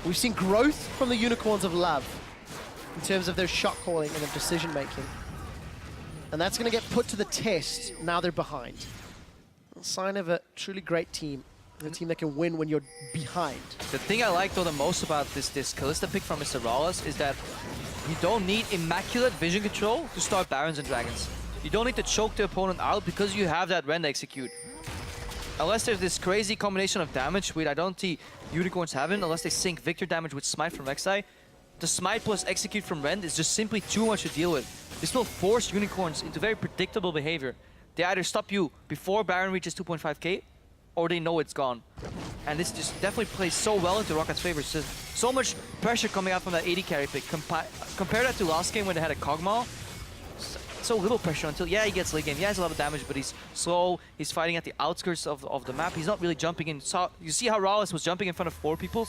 We've seen growth from the Unicorns of Love in terms of their shot calling and their decision making. And that's going to get put to the test now they're behind. A sign of a truly great team. A team that can win when you're behind. The thing I like though the most about this Kalista pick from Mr. Rawless is that you don't need immaculate vision control to start Barons and Dragons. You don't need to choke the opponent out because you have that Rend execute. Unless there's this crazy combination of damage, which I don't see Unicorns having, unless they sync Victor damage with Smite from Rek'Sai, the Smite plus execute from Rend is just simply too much to deal with. This will force Unicorns into very predictable behavior. They either stop you before Baron reaches 2.5k, or they know it's gone. And this just definitely plays so well into Rocket's favor. So much pressure coming out from that AD carry pick. Compare that to last game when they had a Kog'Maw. So little pressure until, yeah, he gets late game. Yeah, he has a lot of damage, but he's slow. He's fighting at the outskirts of the map. He's not really jumping in. So you see how Rawless was jumping in front of 4 people?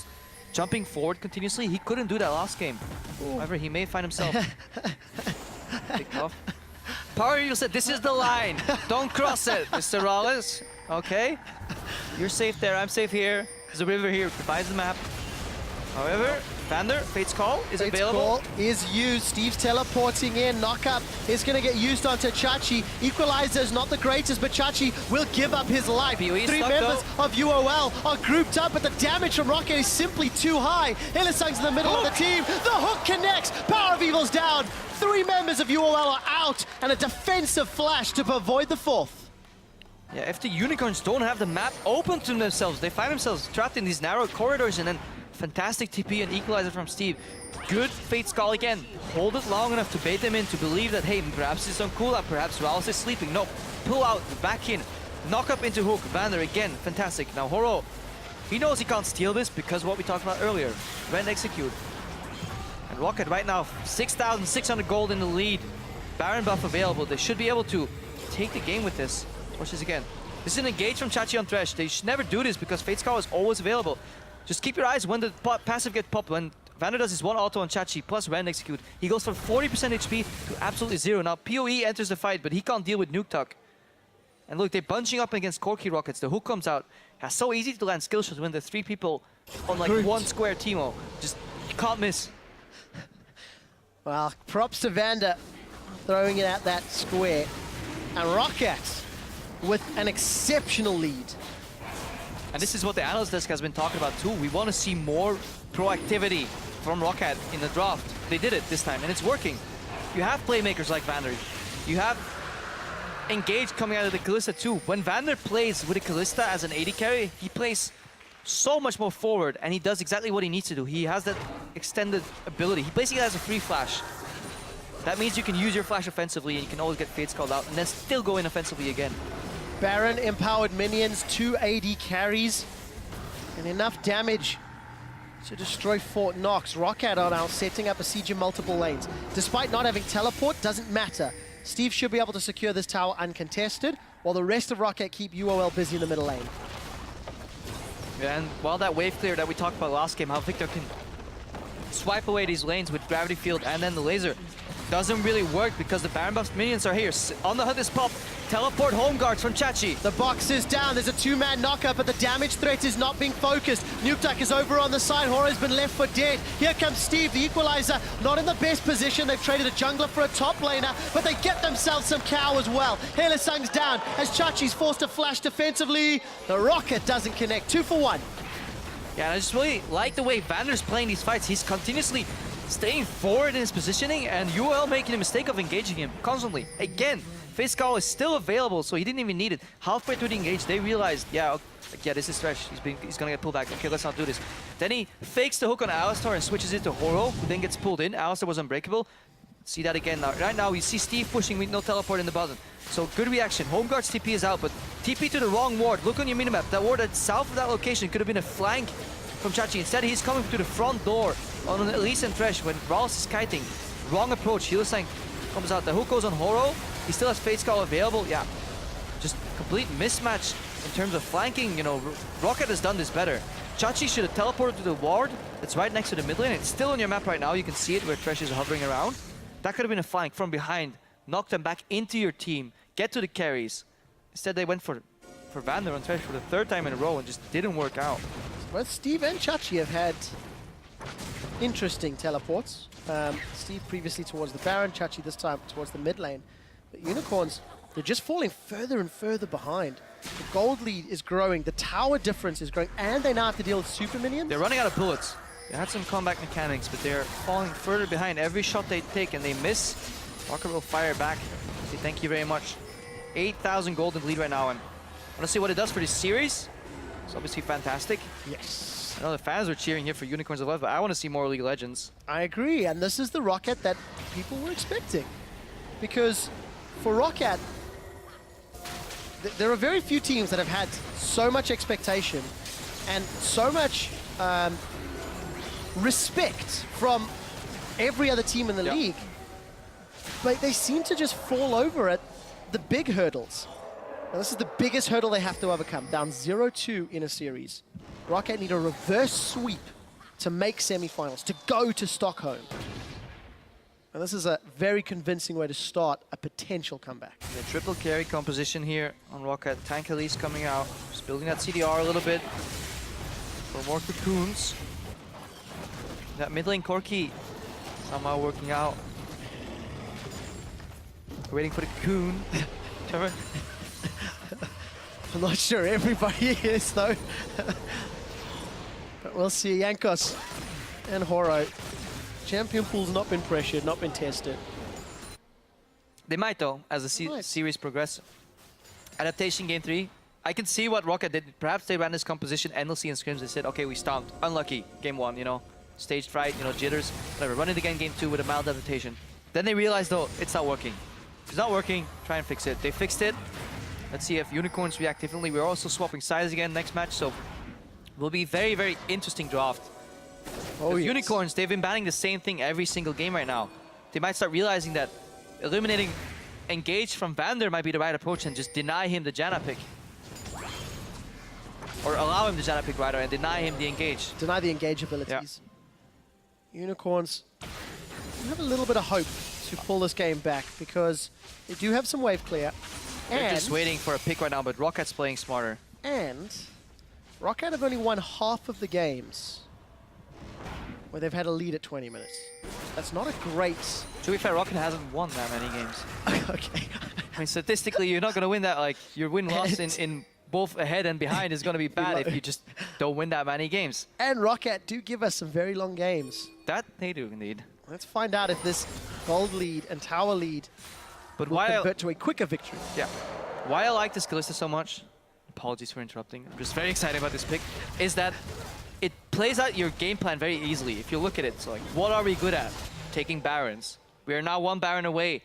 Jumping forward continuously. He couldn't do that last game. Ooh. However, he may find himself picked off. Power Evil said, this is the line. Don't cross it, Mr. Rawless. Okay, you're safe there, I'm safe here. There's a river here, divides the map. However, Vander, Fate's Call is Fate's available. Call is used. Steve's teleporting in. Knockup is going to get used onto Chachi. Equalizer is not the greatest, but Chachi will give up his life. PoE Three stuck, members of UOL are grouped up, but the damage from Rocket is simply too high. Hylissang's in the middle of the team. The hook connects. Power of Evil's down. 3 members of UOL are out, and a defensive flash to avoid the 4th. Yeah, if the Unicorns don't have the map open to themselves, they find themselves trapped in these narrow corridors, and then fantastic TP and equalizer from Steve. Good Fate's Call again. Hold it long enough to bait them in to believe that, hey, perhaps it's on cooldown, perhaps Rallis is sleeping. No, pull out, back in, knock up into hook. Vander again, fantastic. Now Horo, he knows he can't steal this because of what we talked about earlier. Rend execute. And Rocket right now, 6,600 gold in the lead. Baron buff available. They should be able to take the game with this. Watch this again. This is an engage from Chachi on Thresh. They should never do this because Fate's Call is always available. Just keep your eyes when the passive gets popped. When Vander does his 1 auto on Chachi plus Rend execute, he goes from 40% HP to absolutely 0. Now PoE enters the fight, but he can't deal with Nuke Tuck. And look, they're bunching up against Corki Rockets. The hook comes out. It's so easy to land skill shots when there's 3 people on like 1 square Teemo. Just, you can't miss. Well, props to Vander throwing it at that square. And Rocket with an exceptional lead. And this is what the analyst desk has been talking about too. We want to see more proactivity from Rocket in the draft. They did it this time, and it's working. You have playmakers like Vander. You have Engage coming out of the Kalista too. When Vander plays with a Kalista as an AD carry, he plays so much more forward, and he does exactly what he needs to do. He has that extended ability. He basically has a free flash. That means you can use your flash offensively, and you can always get Fates called out, and then still go in offensively again. Baron empowered minions, 2 AD carries, and enough damage to destroy Fort Knox. Rocket are now setting up a siege in multiple lanes. Despite not having teleport, doesn't matter. Steve should be able to secure this tower uncontested, while the rest of Rocket keep UOL busy in the middle lane. Yeah, and while that wave clear that we talked about last game, how Victor can swipe away these lanes with Gravity Field and then the laser, doesn't really work because the Baron buffs minions are here. On the hood is pop. Teleport home guards from Chachi. The box is down. There's a 2-man knockup, but the damage threat is not being focused. Nukeduck is over on the side. Horo's been left for dead. Here comes Steve, the equalizer. Not in the best position. They've traded a jungler for a top laner, but they get themselves some cow as well. Hylissang's down as Chachi's forced to flash defensively. The rocket doesn't connect. 2 for 1. Yeah, and I just really like the way Vander's playing these fights. He's continuously staying forward in his positioning, and UOL making the mistake of engaging him constantly. Again, Face Call is still available, so he didn't even need it. Halfway through the engage, they realized, yeah, this is Thresh. He's gonna get pulled back. Okay, let's not do this. Then he fakes the hook on Alistar and switches it to Horo, who then gets pulled in. Alistar was unbreakable. See that again now. Right now, we see Steve pushing with no teleport in the bottom. So good reaction. Home guard's TP is out, but TP to the wrong ward. Look on your minimap. That ward that's south of that location could have been a flank from Chachi. Instead, he's coming to the front door on an Elise and Thresh when Rallis is kiting. Wrong approach. Hylissang comes out. The hook goes on Horo. He still has Fate's Call available. Yeah, just complete mismatch in terms of flanking. You know, Rocket has done this better. Chachi should have teleported to the ward that's right next to the mid lane. It's still on your map right now. You can see it where Thresh is hovering around. That could have been a flank from behind. Knock them back into your team. Get to the carries. Instead, they went for Vander on Thresh for the 3rd time in a row and just didn't work out. Both Steve and Chachi have had interesting teleports. Steve previously towards the Baron, Chachi this time towards the mid lane. But Unicorns, they're just falling further and further behind. The gold lead is growing, the tower difference is growing, and they now have to deal with super minions. They're running out of bullets. They had some combat mechanics, but they're falling further behind. Every shot they take and they miss, Rocket will fire back. Say thank you very much. 8,000 gold in the lead right now, and I want to see what it does for this series. It's obviously fantastic. Yes. I know the fans are cheering here for Unicorns of Love, but I want to see more League of Legends. I agree, and this is the Rocket that people were expecting. Because for Rocket, there are very few teams that have had so much expectation and so much respect from every other team in the league. But they seem to just fall over at the big hurdles. Now, this is the biggest hurdle they have to overcome, down 0-2 in a series. Rocket need a reverse sweep to make semifinals, to go to Stockholm. And this is a very convincing way to start a potential comeback. The triple carry composition here on Rocket. Tank Elise coming out, just building that CDR a little bit for more cocoons. That mid lane Corki somehow working out. We're waiting for the cocoon. Trevor? I'm not sure everybody is though. But we'll see. Jankos and Horo. Champion pool's not been pressured, not been tested. They might though, as the series progresses. Adaptation game 3. I can see what Rocket did. Perhaps they ran this composition endlessly in scrims. They said, okay, we stomped. Unlucky. Game 1, you know. Stage fright, you know, jitters. Whatever. Run it again game 2 with a mild adaptation. Then they realized though, it's not working. If it's not working, try and fix it. They fixed it. Let's see if Unicorns react differently. We're also swapping sides again next match, so it will be very, very interesting draft. Oh, yes. Unicorns, they've been banning the same thing every single game right now. They might start realizing that eliminating Engage from Vander might be the right approach and just deny him the Janna pick. Or allow him the Janna pick rather and deny him the Engage. Deny the Engage abilities. Yeah. Unicorns have a little bit of hope to pull this game back because they do have some wave clear. They're just waiting for a pick right now, but Rocket's playing smarter. And Rocket have only won half of the games where they've had a lead at 20 minutes. That's not a great... To be fair, Rocket hasn't won that many games. Okay. I mean, statistically, you're not going to win that. Like, your win-loss in both ahead and behind is going to be bad if you just don't win that many games. And Rocket do give us some very long games. That they do, indeed. Let's find out if this gold lead and tower lead But will why convert to a quicker victory. Yeah. Why I like this Kalista so much, apologies for interrupting, I'm just very excited about this pick, is that it plays out your game plan very easily. If you look at it, so like, what are we good at? Taking Barons. We are now 1 Baron away,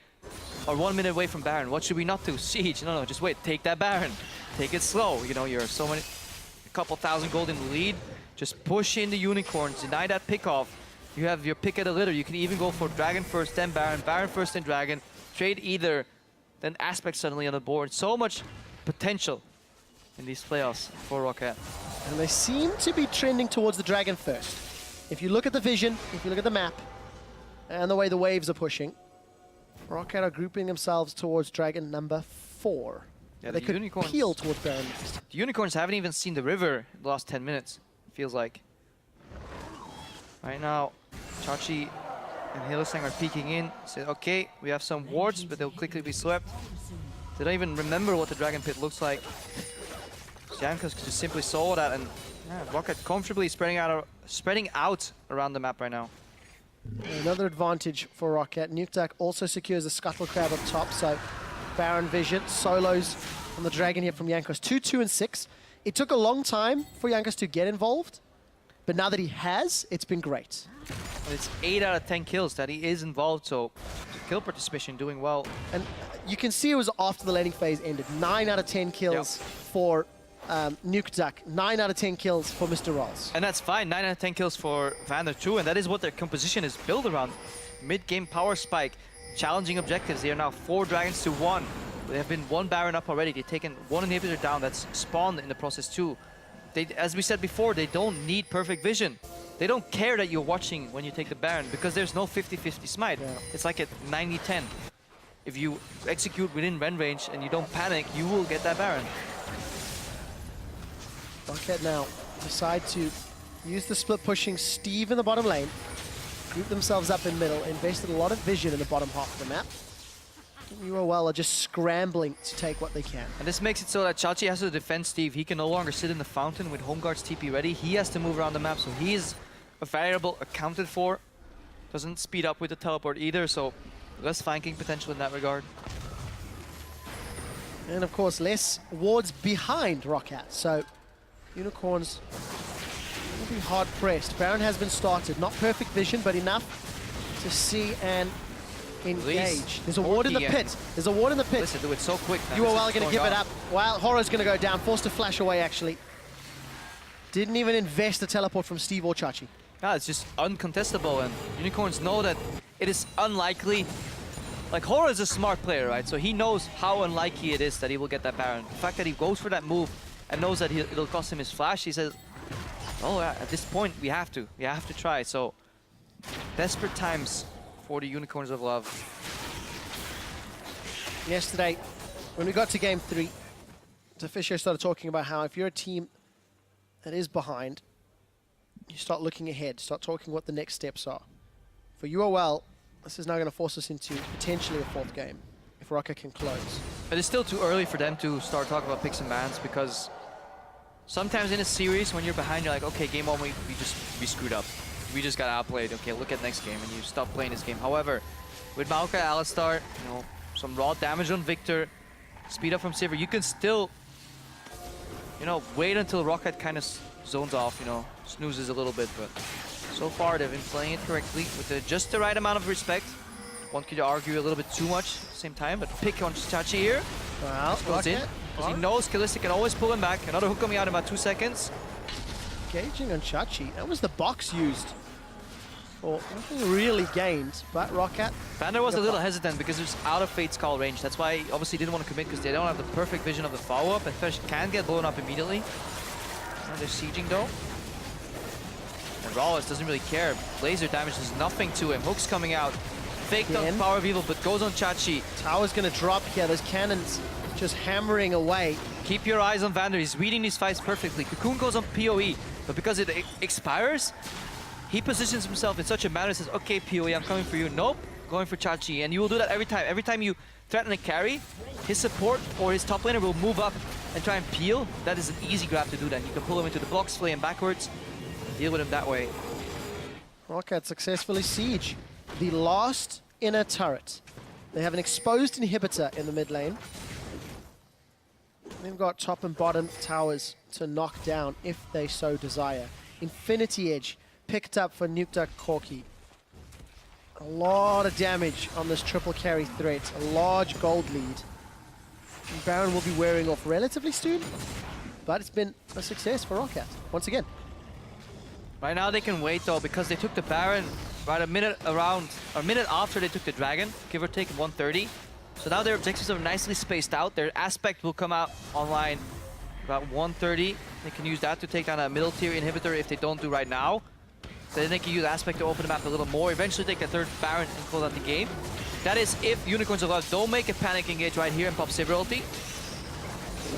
or 1 minute away from Baron. What should we not do? Siege. No, just wait. Take that Baron. Take it slow. You know, you're a couple thousand gold in the lead. Just push in the Unicorns. Deny that pick off. You have your pick at a litter. You can even go for Dragon first, then Baron. Baron first, then Dragon. Trade either. Then Aspect suddenly on the board. So much potential in these playoffs for Rocket. And they seem to be trending towards the Dragon first. If you look at the vision, if you look at the map, and the way the waves are pushing, Rocket are grouping themselves towards Dragon number 4. Yeah, they could Unicorns peel towards Baron next. The Unicorns haven't even seen the river in the last 10 minutes, it feels like. Right now, Chachi and Hillesang are peeking in. Say, okay, we have some wards, but they'll quickly be swept. They don't even remember what the Dragon Pit looks like. Jankos just simply saw that, and yeah, Rocket comfortably spreading out around the map right now. Another advantage for Rocket. Nukeduck also secures the Scuttle Crab up top, so Baron vision, solos on the Dragon here from Jankos. 2, 2, and 6. It took a long time for Jankos to get involved, but now that he has, it's been great. And it's 8 out of 10 kills that he is involved, so kill participation doing well. And you can see it was after the laning phase ended. 9 out of 10 kills for Nukeduck, 9 out of 10 kills for Mr. Rolls. And that's fine, 9 out of 10 kills for Vander too, and that is what their composition is built around. Mid-game power spike, challenging objectives. They are now 4 dragons to 1. They have been 1 Baron up already. They've taken 1 inhibitor down that's spawned in the process too. They, as we said before, they don't need perfect vision. They don't care that you're watching when you take the Baron because there's no 50-50 smite. Yeah. It's like a 90-10. If you execute within Ren range and you don't panic, you will get that Baron. Rocket now decide to use the split pushing Steve in the bottom lane, group themselves up in middle, invested a lot of vision in the bottom half of the map. UOL are just scrambling to take what they can. And this makes it so that Chachi has to defend Steve. He can no longer sit in the fountain with Home Guard's TP ready. He has to move around the map, so he's a variable accounted for. Doesn't speed up with the teleport either, so less flanking potential in that regard. And of course, less wards behind Rocket, so Unicorns will be hard pressed. Baron has been started. Not perfect vision, but enough to see and engage. There's a ward in the pit. There's a ward in the pit. Listen, do it so quick. UOL are going to give it up. Well, Horror's going to go down. Forced to flash away, actually. Didn't even invest a teleport from Steve or Chachi. Yeah, it's just uncontestable, and Unicorns know that it is unlikely. Like, Horror is a smart player, right? So he knows how unlikely it is that he will get that Baron. The fact that he goes for that move and knows that it'll cost him his flash, he says, oh, yeah, at this point, we have to try. So, desperate times for the Unicorns of Love. Yesterday, when we got to game 3, Fisher started talking about how if you're a team that is behind, you start looking ahead, start talking what the next steps are. For UOL, this is now going to force us into potentially a 4th game, if Rocket can close. But it's still too early for them to start talking about picks and bans, because sometimes in a series, when you're behind, you're like, okay, game 1, we screwed up. We just got outplayed. Okay, look at next game, and you stop playing this game. However, with Maokai, Alistar, you know, some raw damage on Victor, speed up from Sivir, you can still, you know, wait until Rocket kind of zones off, you know, snoozes a little bit, but so far they've been playing it correctly with just the right amount of respect. One could argue a little bit too much at the same time, but pick on Chachi here. Well, Goes in, because he knows Kalista can always pull him back. Another hook coming out in about 2 seconds. Engaging on Chachi. That was the box used. Or nothing really gained, but Rocket. Vander was a little hesitant because it was out of Fate's call range. That's why he obviously didn't want to commit, because they don't have the perfect vision of the follow-up, and Fesh can get blown up immediately. Now they're sieging though. And Rawless doesn't really care. Laser damage does nothing to him. Hook's coming out. Faked on Power of Evil, but goes on Chachi. Tower's gonna drop here. Those cannons just hammering away. Keep your eyes on Vander. He's reading these fights perfectly. Cocoon goes on PoE, but because it expires, he positions himself in such a manner that says, okay, PoE, I'm coming for you. Nope, going for Chachi. And you will do that every time. Every time you threaten a carry, his support or his top laner will move up and try and peel. That is an easy grab to do that. You can pull him into the blocks, flay him backwards, and deal with him that way. Rocket successfully siege the last inner turret. They have an exposed inhibitor in the mid lane. They've got top and bottom towers to knock down if they so desire. Infinity Edge picked up for Nukta Corki. A lot of damage on this triple carry threat. A large gold lead. And Baron will be wearing off relatively soon, but it's been a success for Rocket once again. Right now they can wait though, because they took the Baron right a minute after they took the Dragon, give or take 130. So now their objectives are nicely spaced out. Their Aspect will come out online about 130. They can use that to take down a middle tier inhibitor if they don't do right now. So then they can use Aspect to open the map a little more. Eventually take a 3rd Baron and close out the game. That is if Unicorns Alive don't make a panic engage right here and pop Sivir ulti.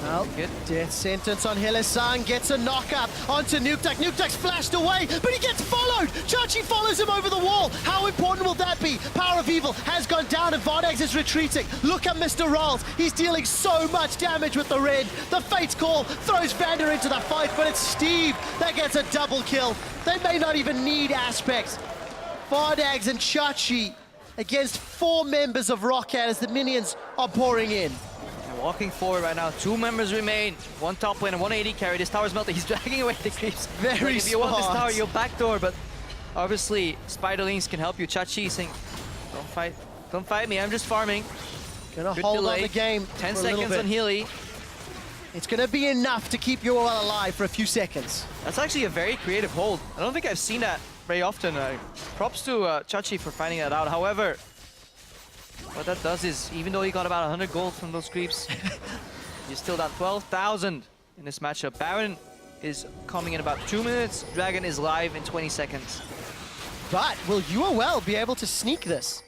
Well, good. Death sentence on Hylissang, gets a knock-up onto Nuktak. Nuktak's flashed away, but he gets followed! Chachi follows him over the wall. How important will that be? Power of Evil has gone down and Vardags is retreating. Look at Mr. Rawls. He's dealing so much damage with the red. The Fate's Call throws Vander into the fight, but it's Steve that gets a double kill. They may not even need Aspects. Vardags and Chachi against 4 members of Rocket as the minions are pouring in. Walking forward right now, 2 members remain. 1 top lane and 1 AD carry. This tower's melted. He's dragging away the creeps. Very If you want this tower, you'll backdoor, but obviously Spiderlings can help you. Chachi saying, don't fight me, I'm just farming. Gonna Good hold delay. on the game 10 for a little seconds on bit. Healy. It's gonna be enough to keep UOL alive for a few seconds. That's actually a very creative hold. I don't think I've seen that very often. Props to Chachi for finding that out. However, what that does is, even though he got about 100 gold from those creeps, he's still down 12,000 in this matchup. Baron is coming in about 2 minutes. Dragon is live in 20 seconds. But will UOL be able to sneak this?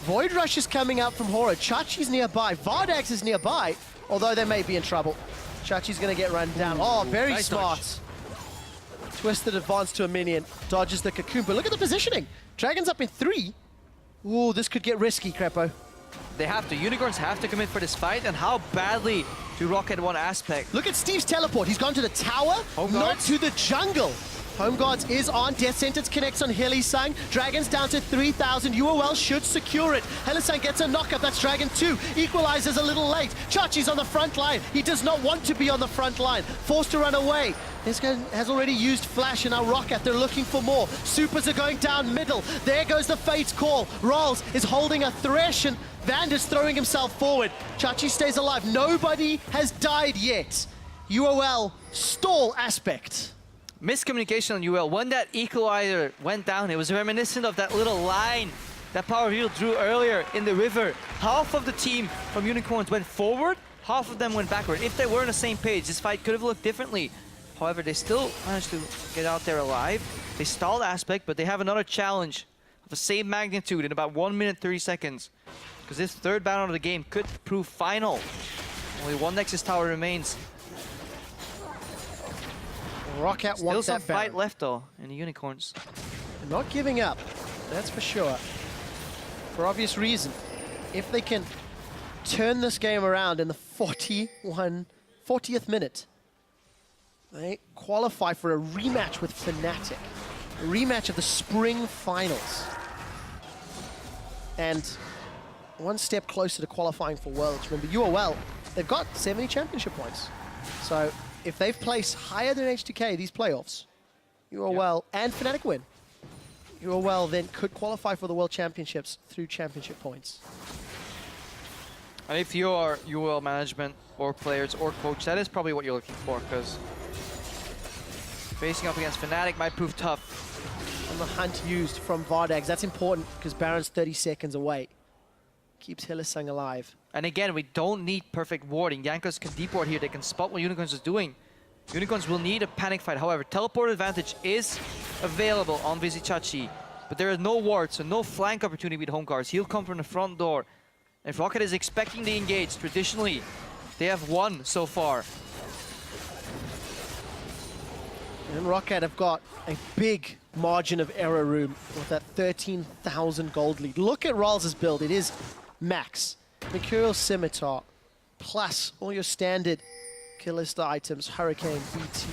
Void Rush is coming out from Horror. Chachi's nearby. Vardags is nearby, although they may be in trouble. Chachi's gonna get run down. Oh, very nice smart. dodge. Twisted advance to a minion. Dodges the cocoon, but look at the positioning. Dragon's up in 3. Ooh, this could get risky, Crepo. They have to. Unicorns have to commit for this fight, and how badly do Rocket want Aspect? Look at Steve's teleport. He's gone to the tower, Home not guards. to the jungle. Home Guards is on. Death Sentence connects on Hylissang. Dragon's down to 3,000. UOL should secure it. Hylissang gets a knockup. That's Dragon 2. Equalizes a little late. Chachi's on the front line. He does not want to be on the front line. Forced to run away. This guy has already used Flash in our Rocket. They're looking for more. Supers are going down middle. There goes the Fate's Call. Rawls is holding a Thresh and Vander's throwing himself forward. Chachi stays alive. Nobody has died yet. UOL stall Aspect. Miscommunication on UL. When that equalizer went down, it was reminiscent of that little line that Power Wheel drew earlier in the river. Half of the team from Unicorns went forward, half of them went backward. If they were on the same page, this fight could have looked differently. However, they still managed to get out there alive. They stalled Aspect, but they have another challenge of the same magnitude in about 1 minute 30 seconds. Because this 3rd battle of the game could prove final. Only 1 Nexus tower remains. Rocket Still wants some that Baron. fight left though in the Unicorns. They're not giving up, that's for sure. For obvious reason. If they can turn this game around in the 40th minute, they qualify for a rematch with Fnatic. A rematch of the spring finals. And one step closer to qualifying for Worlds. Remember, UOL, they've got 70 championship points. So if they've placed higher than H2K these playoffs, UOL and Fnatic win, UOL then could qualify for the World Championships through championship points. And if you are UOL management or players or coach, that is probably what you're looking for, because facing up against Fnatic might prove tough. And the hunt used from Vardags, that's important because Baron's 30 seconds away. Keeps Hylissang alive. And again, we don't need perfect warding. Jankos can deep ward here, they can spot what Unicorns is doing. Unicorns will need a panic fight. However, teleport advantage is available on Vizichachi, but there is no ward, so no flank opportunity with home guards. He'll come from the front door. If Rocket is expecting the engage, traditionally, they have won so far. And Rocket have got a big margin of error room with that 13,000 gold lead. Look at Rawls' build. It is max. Mercurial Scimitar, plus all your standard Kalista items, Hurricane, BT.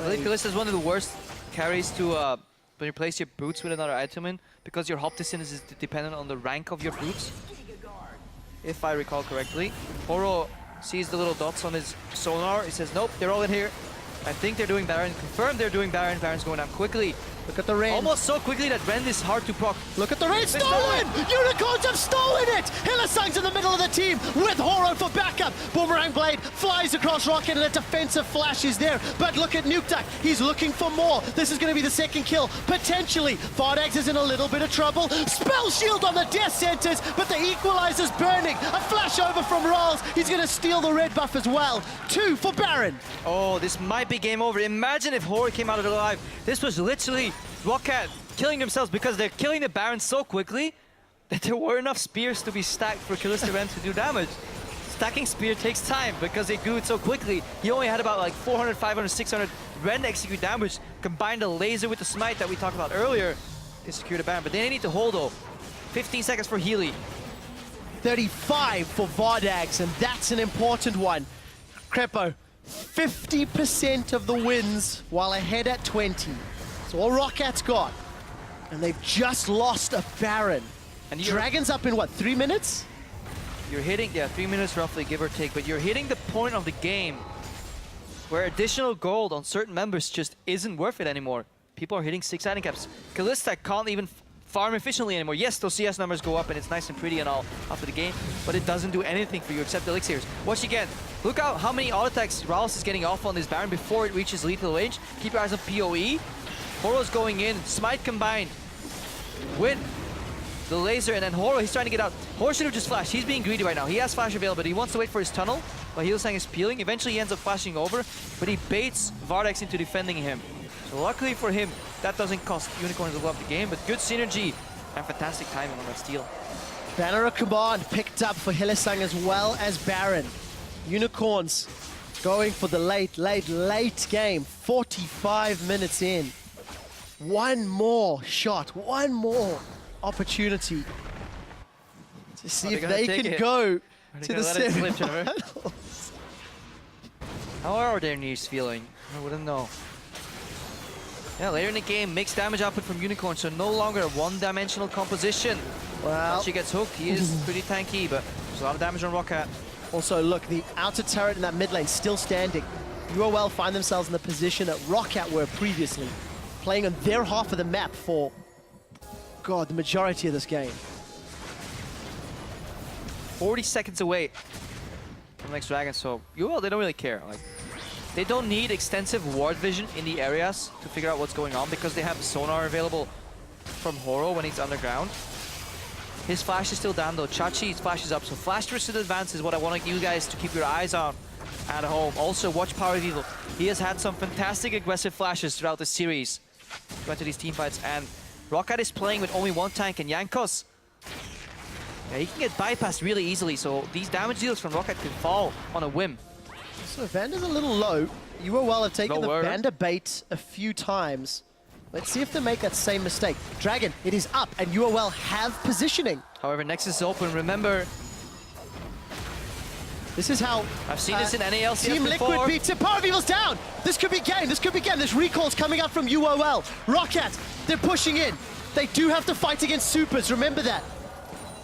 I think Kalista is one of the worst carries to when you place your boots with another item in, because your hop distance is dependent on the rank of your boots, if I recall correctly. Horo sees the little dots on his sonar. He says, nope, they're all in here. I think they're doing Baron. Confirmed they're doing Baron. Baron's going down quickly. Look at the rain. Almost so quickly that Rend is hard to proc. Look at the rain. Stolen! Unicorns have stolen it! Hylissang's in the middle of the team with Horo for backup. Boomerang Blade flies across Rocket and a defensive flash is there. But look at Nukeduck. He's looking for more. This is going to be the second kill. Potentially. Vardags is in a little bit of trouble. Spell shield on the death centers, but the equalizer's burning. A flash over from Rawls. He's going to steal the red buff as well. 2 for Baron. Oh, this might be game over. Imagine if Horo came out of it alive. This was literally Rocket killing themselves because they're killing the Baron so quickly that there were enough spears to be stacked for Kalista Rend to do damage. Stacking spear takes time because they do it so quickly. He only had about like 400, 500, 600 Rend execute damage. Combine the laser with the smite that we talked about earlier to secure the Baron. But they need to hold though. 15 seconds for Healy. 35 for Vardags, and that's an important one. Crepo, 50% of the wins while ahead at 20. So all Rocket's got. And they've just lost a Baron. And Dragon's up in what, 3 minutes? You're hitting, yeah, 3 minutes roughly, give or take, but you're hitting the point of the game where additional gold on certain members just isn't worth it anymore. People are hitting 6 item caps. Kalista can't even farm efficiently anymore. Yes, those CS numbers go up and it's nice and pretty and all after the game, but it doesn't do anything for you except elixirs. Watch again. Look out how many auto attacks Rawls is getting off on this Baron before it reaches lethal range. Keep your eyes on PoE. Horo's going in, smite combined with the laser, and then Horo, he's trying to get out. Horo should have just flashed. He's being greedy right now. He has flash available, but he wants to wait for his tunnel while Hylissang is peeling. Eventually he ends up flashing over, but he baits Vardags into defending him. So luckily for him, that doesn't cost Unicorns a lot of the game, but good synergy and fantastic timing on that steal. Banner of Command picked up for Hylissang as well as Baron. Unicorns going for the late game. 45 minutes in. One more shot, one more opportunity to see if they can go to the semifinals. How are their knees feeling? I wouldn't know. Yeah, later in the game, mixed damage output from Unicorn, so no longer a one-dimensional composition. Well, Once he gets hooked, he is pretty tanky, but there's a lot of damage on Rocket. also, look, the outer turret in that mid lane still standing. UOL find themselves in the position that Rocket were previously, playing on their half of the map for, God, the majority of this game. 40 seconds away from the next Dragon, so UOL, they don't really care. Like, they don't need extensive ward vision in the areas to figure out what's going on because they have the sonar available from Horo when he's underground. His flash is still down though. Chachi's flash is up, so flash versus advance is what I want you guys to keep your eyes on at home. Also, watch Power of Evil. He has had some fantastic aggressive flashes throughout the series. Went to these team fights, and Rocket is playing with only one tank, and Jankos, yeah, he can get bypassed really easily, so these damage deals from Rocket can fall on a whim. So Vander's a little low. UOL have taken the Lower. Vander bait a few times. Let's see if they make that same mistake. Dragon, it is up, and UOL have positioning. However, Nexus is open. Remember, This is how I've seen this in any LCS Team before. Liquid beats it. Power of Evil's down. This could be game. This could be game. There's recalls coming up from UOL. Rocket, they're pushing in. They do have to fight against supers. Remember that.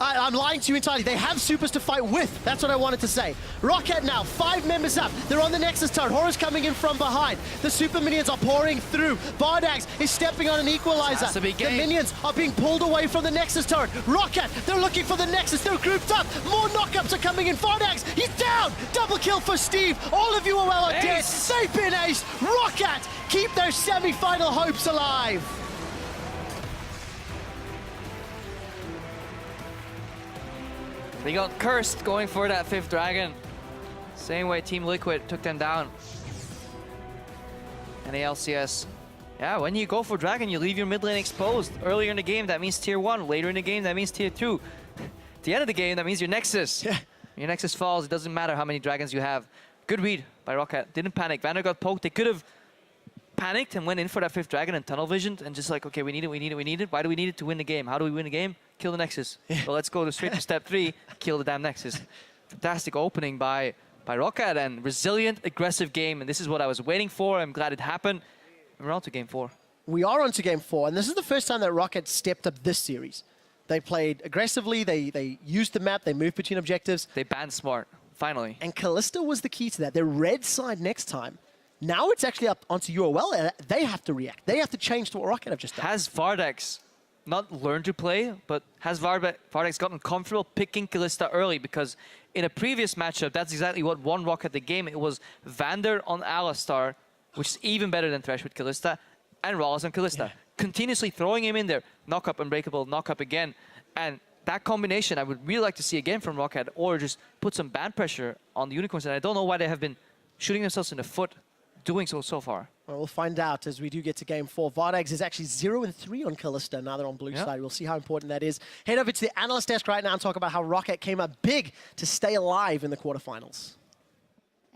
I'm lying to you entirely. They have supers to fight with. That's what I wanted to say. Rocket now, 5 members up. They're on the Nexus turret. Horror's coming in from behind. The super minions are pouring through. Bardax is stepping on an equalizer. Has to be The game. minions are being pulled away from the Nexus turret. Rocket, they're looking for the Nexus. They're grouped up. More knockups are coming in. Bardax, he's down. Double kill for Steve. All of UOL are dead. Ace. They've been aced. Rocket keep their semi-final hopes alive. They got cursed going for that 5th dragon. Same way Team Liquid took them down. And the LCS. Yeah, when you go for dragon, you leave your mid lane exposed. Earlier in the game, that means tier 1. Later in the game, that means tier 2. At the end of the game, that means your Nexus. Yeah. Your Nexus falls. It doesn't matter how many dragons you have. Good read by Rocket. Didn't panic. Vander got poked. They could have panicked and went in for that 5th dragon and tunnel visioned and just like, okay, we need it, we need it, we need it. Why do we need it to win the game? How do we win the game? Kill the Nexus. Well, let's go straight to step 3, kill the damn Nexus. Fantastic opening by Rocket and resilient, aggressive game. And this is what I was waiting for. I'm glad it happened. And we're on to game 4. We are on to game 4, and this is the first time that Rocket stepped up this series. They played aggressively, they used the map, they moved between objectives. They banned smart, finally. And Kalista was the key to that. They're red side next time. Now it's actually up onto UOL, and they have to react. They have to change to what Rocket have just done. Has Vardex not learned to play, but has Vardex gotten comfortable picking Kalista early? Because in a previous matchup, that's exactly what won Rocket the game. It was Vander on Alistar, which is even better than Thresh with Kalista, and Rawls on Kalista. Yeah. Continuously throwing him in there. Knock up, unbreakable, knock up again. And that combination I would really like to see again from Rocket, or just put some ban pressure on the Unicorns. And I don't know why they have been shooting themselves in the foot doing so far. Well, we'll find out as we do get to game 4. Vardex is actually 0-3 on Kalista. Now they're on blue side. We'll see how important that is. Head over to the analyst desk right now and talk about how Rocket came up big to stay alive in the quarterfinals.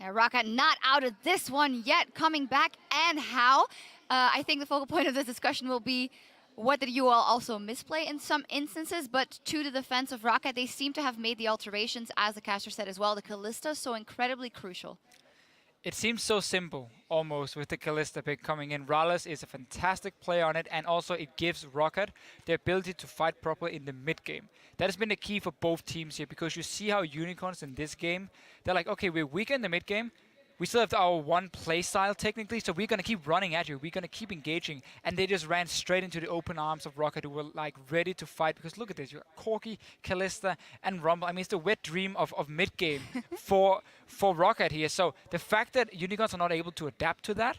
Yeah, Rocket not out of this one yet, coming back, and how. I think the focal point of this discussion will be what did UOL also misplay in some instances, but to the defense of Rocket, they seem to have made the alterations, as the caster said as well. The Kalista, so incredibly crucial. It seems so simple, almost, with the Kalista pick coming in. Rallis is a fantastic play on it, and also it gives Rocket the ability to fight properly in the mid-game. That has been the key for both teams here, because you see how Unicorns in this game, they're like, okay, we're weaker in the mid-game, we still have our one play style technically, so we're going to keep running at you, we're going to keep engaging, and they just ran straight into the open arms of Rocket, who were like ready to fight, because look at this, you got Corki, Kalista, and Rumble. I mean, it's the wet dream of mid-game for Rocket here. So the fact that Unicorns are not able to adapt to that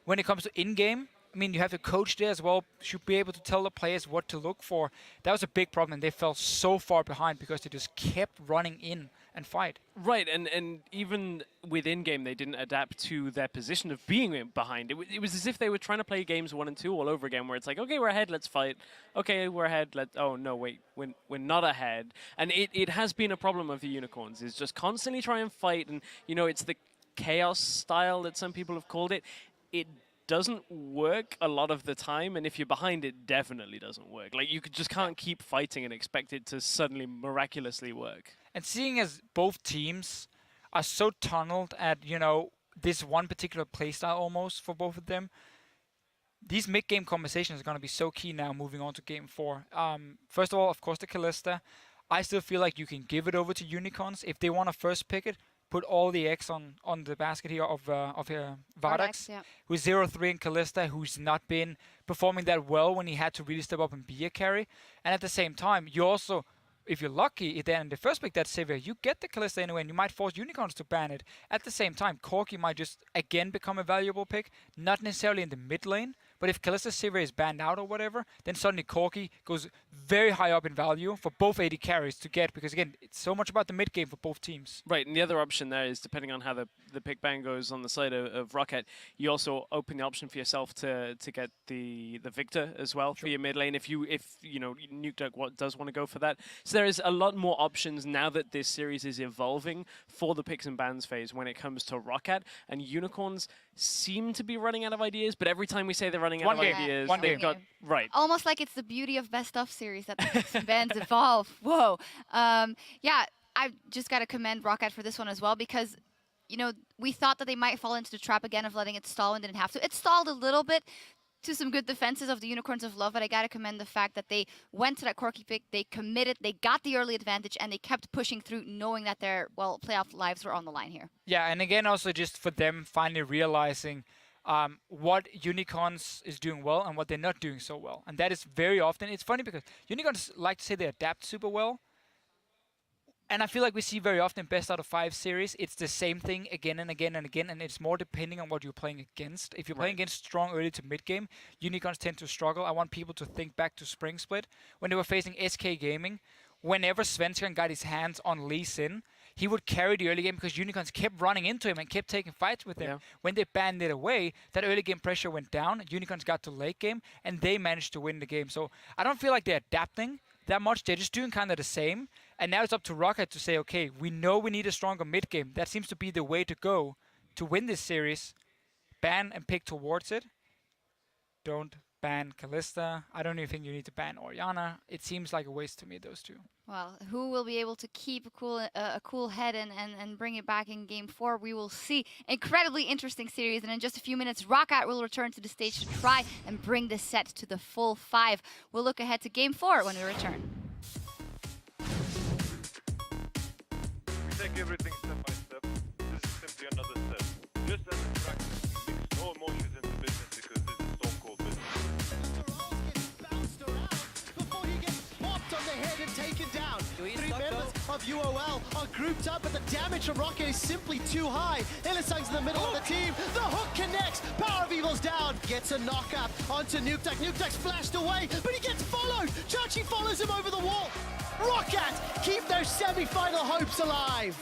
when it comes to in-game, I mean, you have the coach there as well, should be able to tell the players what to look for. That was a big problem, and they fell so far behind because they just kept running in and fight. Right, and even within game, they didn't adapt to their position of being behind. It was as if they were trying to play games 1 and 2 all over again, where it's like, okay, we're ahead, let's fight. Okay, we're ahead, oh no, wait, we're not ahead. And it has been a problem of the Unicorns, is just constantly try and fight, and you know, it's the chaos style that some people have called it. It doesn't work a lot of the time, and if you're behind, it definitely doesn't work. Like, you just can't keep fighting and expect it to suddenly miraculously work. And seeing as both teams are so tunneled at, you know, this one particular playstyle almost for both of them, these mid-game conversations are going to be so key now moving on to game 4. First of all, of course, the Kalista. I still feel like you can give it over to Unicorns. If they want to first pick it, put all the eggs on the basket here of Vardex, yeah. who's 0-3 in Kalista, who's not been performing that well when he had to really step up and be a carry. And at the same time, you also, if you're lucky, then in the first pick that's Sivir, you get the Kalista anyway, and you might force Unicorns to ban it. At the same time, Corki might just again become a valuable pick, not necessarily in the mid lane, But if Kalista Sivir is banned out or whatever, then suddenly Corki goes very high up in value for both AD carries to get, because again, it's so much about the mid game for both teams. Right, and the other option there is, depending on how the pick ban goes on the side of Rocket, you also open the option for yourself to get the Victor as well for your mid lane if you know Nukeduck does want to go for that. So there is a lot more options now that this series is evolving for the picks and bans phase when it comes to Rocket, and Unicorns seem to be running out of ideas, but every time we say they're running out of ideas, One they've game. got right. Almost like it's the beauty of Best of series that the picks and bans evolve. Whoa. Yeah, I just got to commend Rocket for this one as well, because you know, we thought that they might fall into the trap again of letting it stall and didn't have to. It stalled a little bit to some good defenses of the Unicorns of Love, but I gotta commend the fact that they went to that Corki pick, they committed, they got the early advantage, and they kept pushing through, knowing that their, well, playoff lives were on the line here. Yeah, and again, also just for them finally realizing what Unicorns is doing well and what they're not doing so well. And that is very often, it's funny because Unicorns like to say they adapt super well. And I feel like we see very often best out of 5 series, it's the same thing again and again and again, and it's more depending on what you're playing against. If you're playing against strong early to mid game, Unicorns tend to struggle. I want people to think back to Spring Split when they were facing SK Gaming. Whenever Svensson got his hands on Lee Sin, he would carry the early game because Unicorns kept running into him and kept taking fights with him. Yeah. When they banned it away, that early game pressure went down, Unicorns got to late game, and they managed to win the game. So I don't feel like they're adapting that much. They're just doing kind of the same. And now it's up to Rocket to say, okay, we know we need a stronger mid game. That seems to be the way to go to win this series. Ban and pick towards it. Don't ban Kalista. I don't even think you need to ban Orianna. It seems like a waste to me, those two. Well, who will be able to keep a cool head and bring it back in Game 4? We will see. Incredibly interesting series, and in just a few minutes, Rocket will return to the stage to try and bring this set to the full 5. We'll look ahead to Game 4 when we return. We take everything step by step. This is simply another step. Just as in practice, we mix no emotions into business because this is so-called business. Bounced around before he gets popped on the head and taken down. 3 members of UOL are grouped up, but the damage from Rocket is simply too high. Illisang's in the middle of the team. The hook connects. Power of Evil's down. Gets a knock-up onto Nukeduck. Nukeduck's flashed away, but he gets followed. Chachi follows him over the wall. Rocket keep their semi-final hopes alive.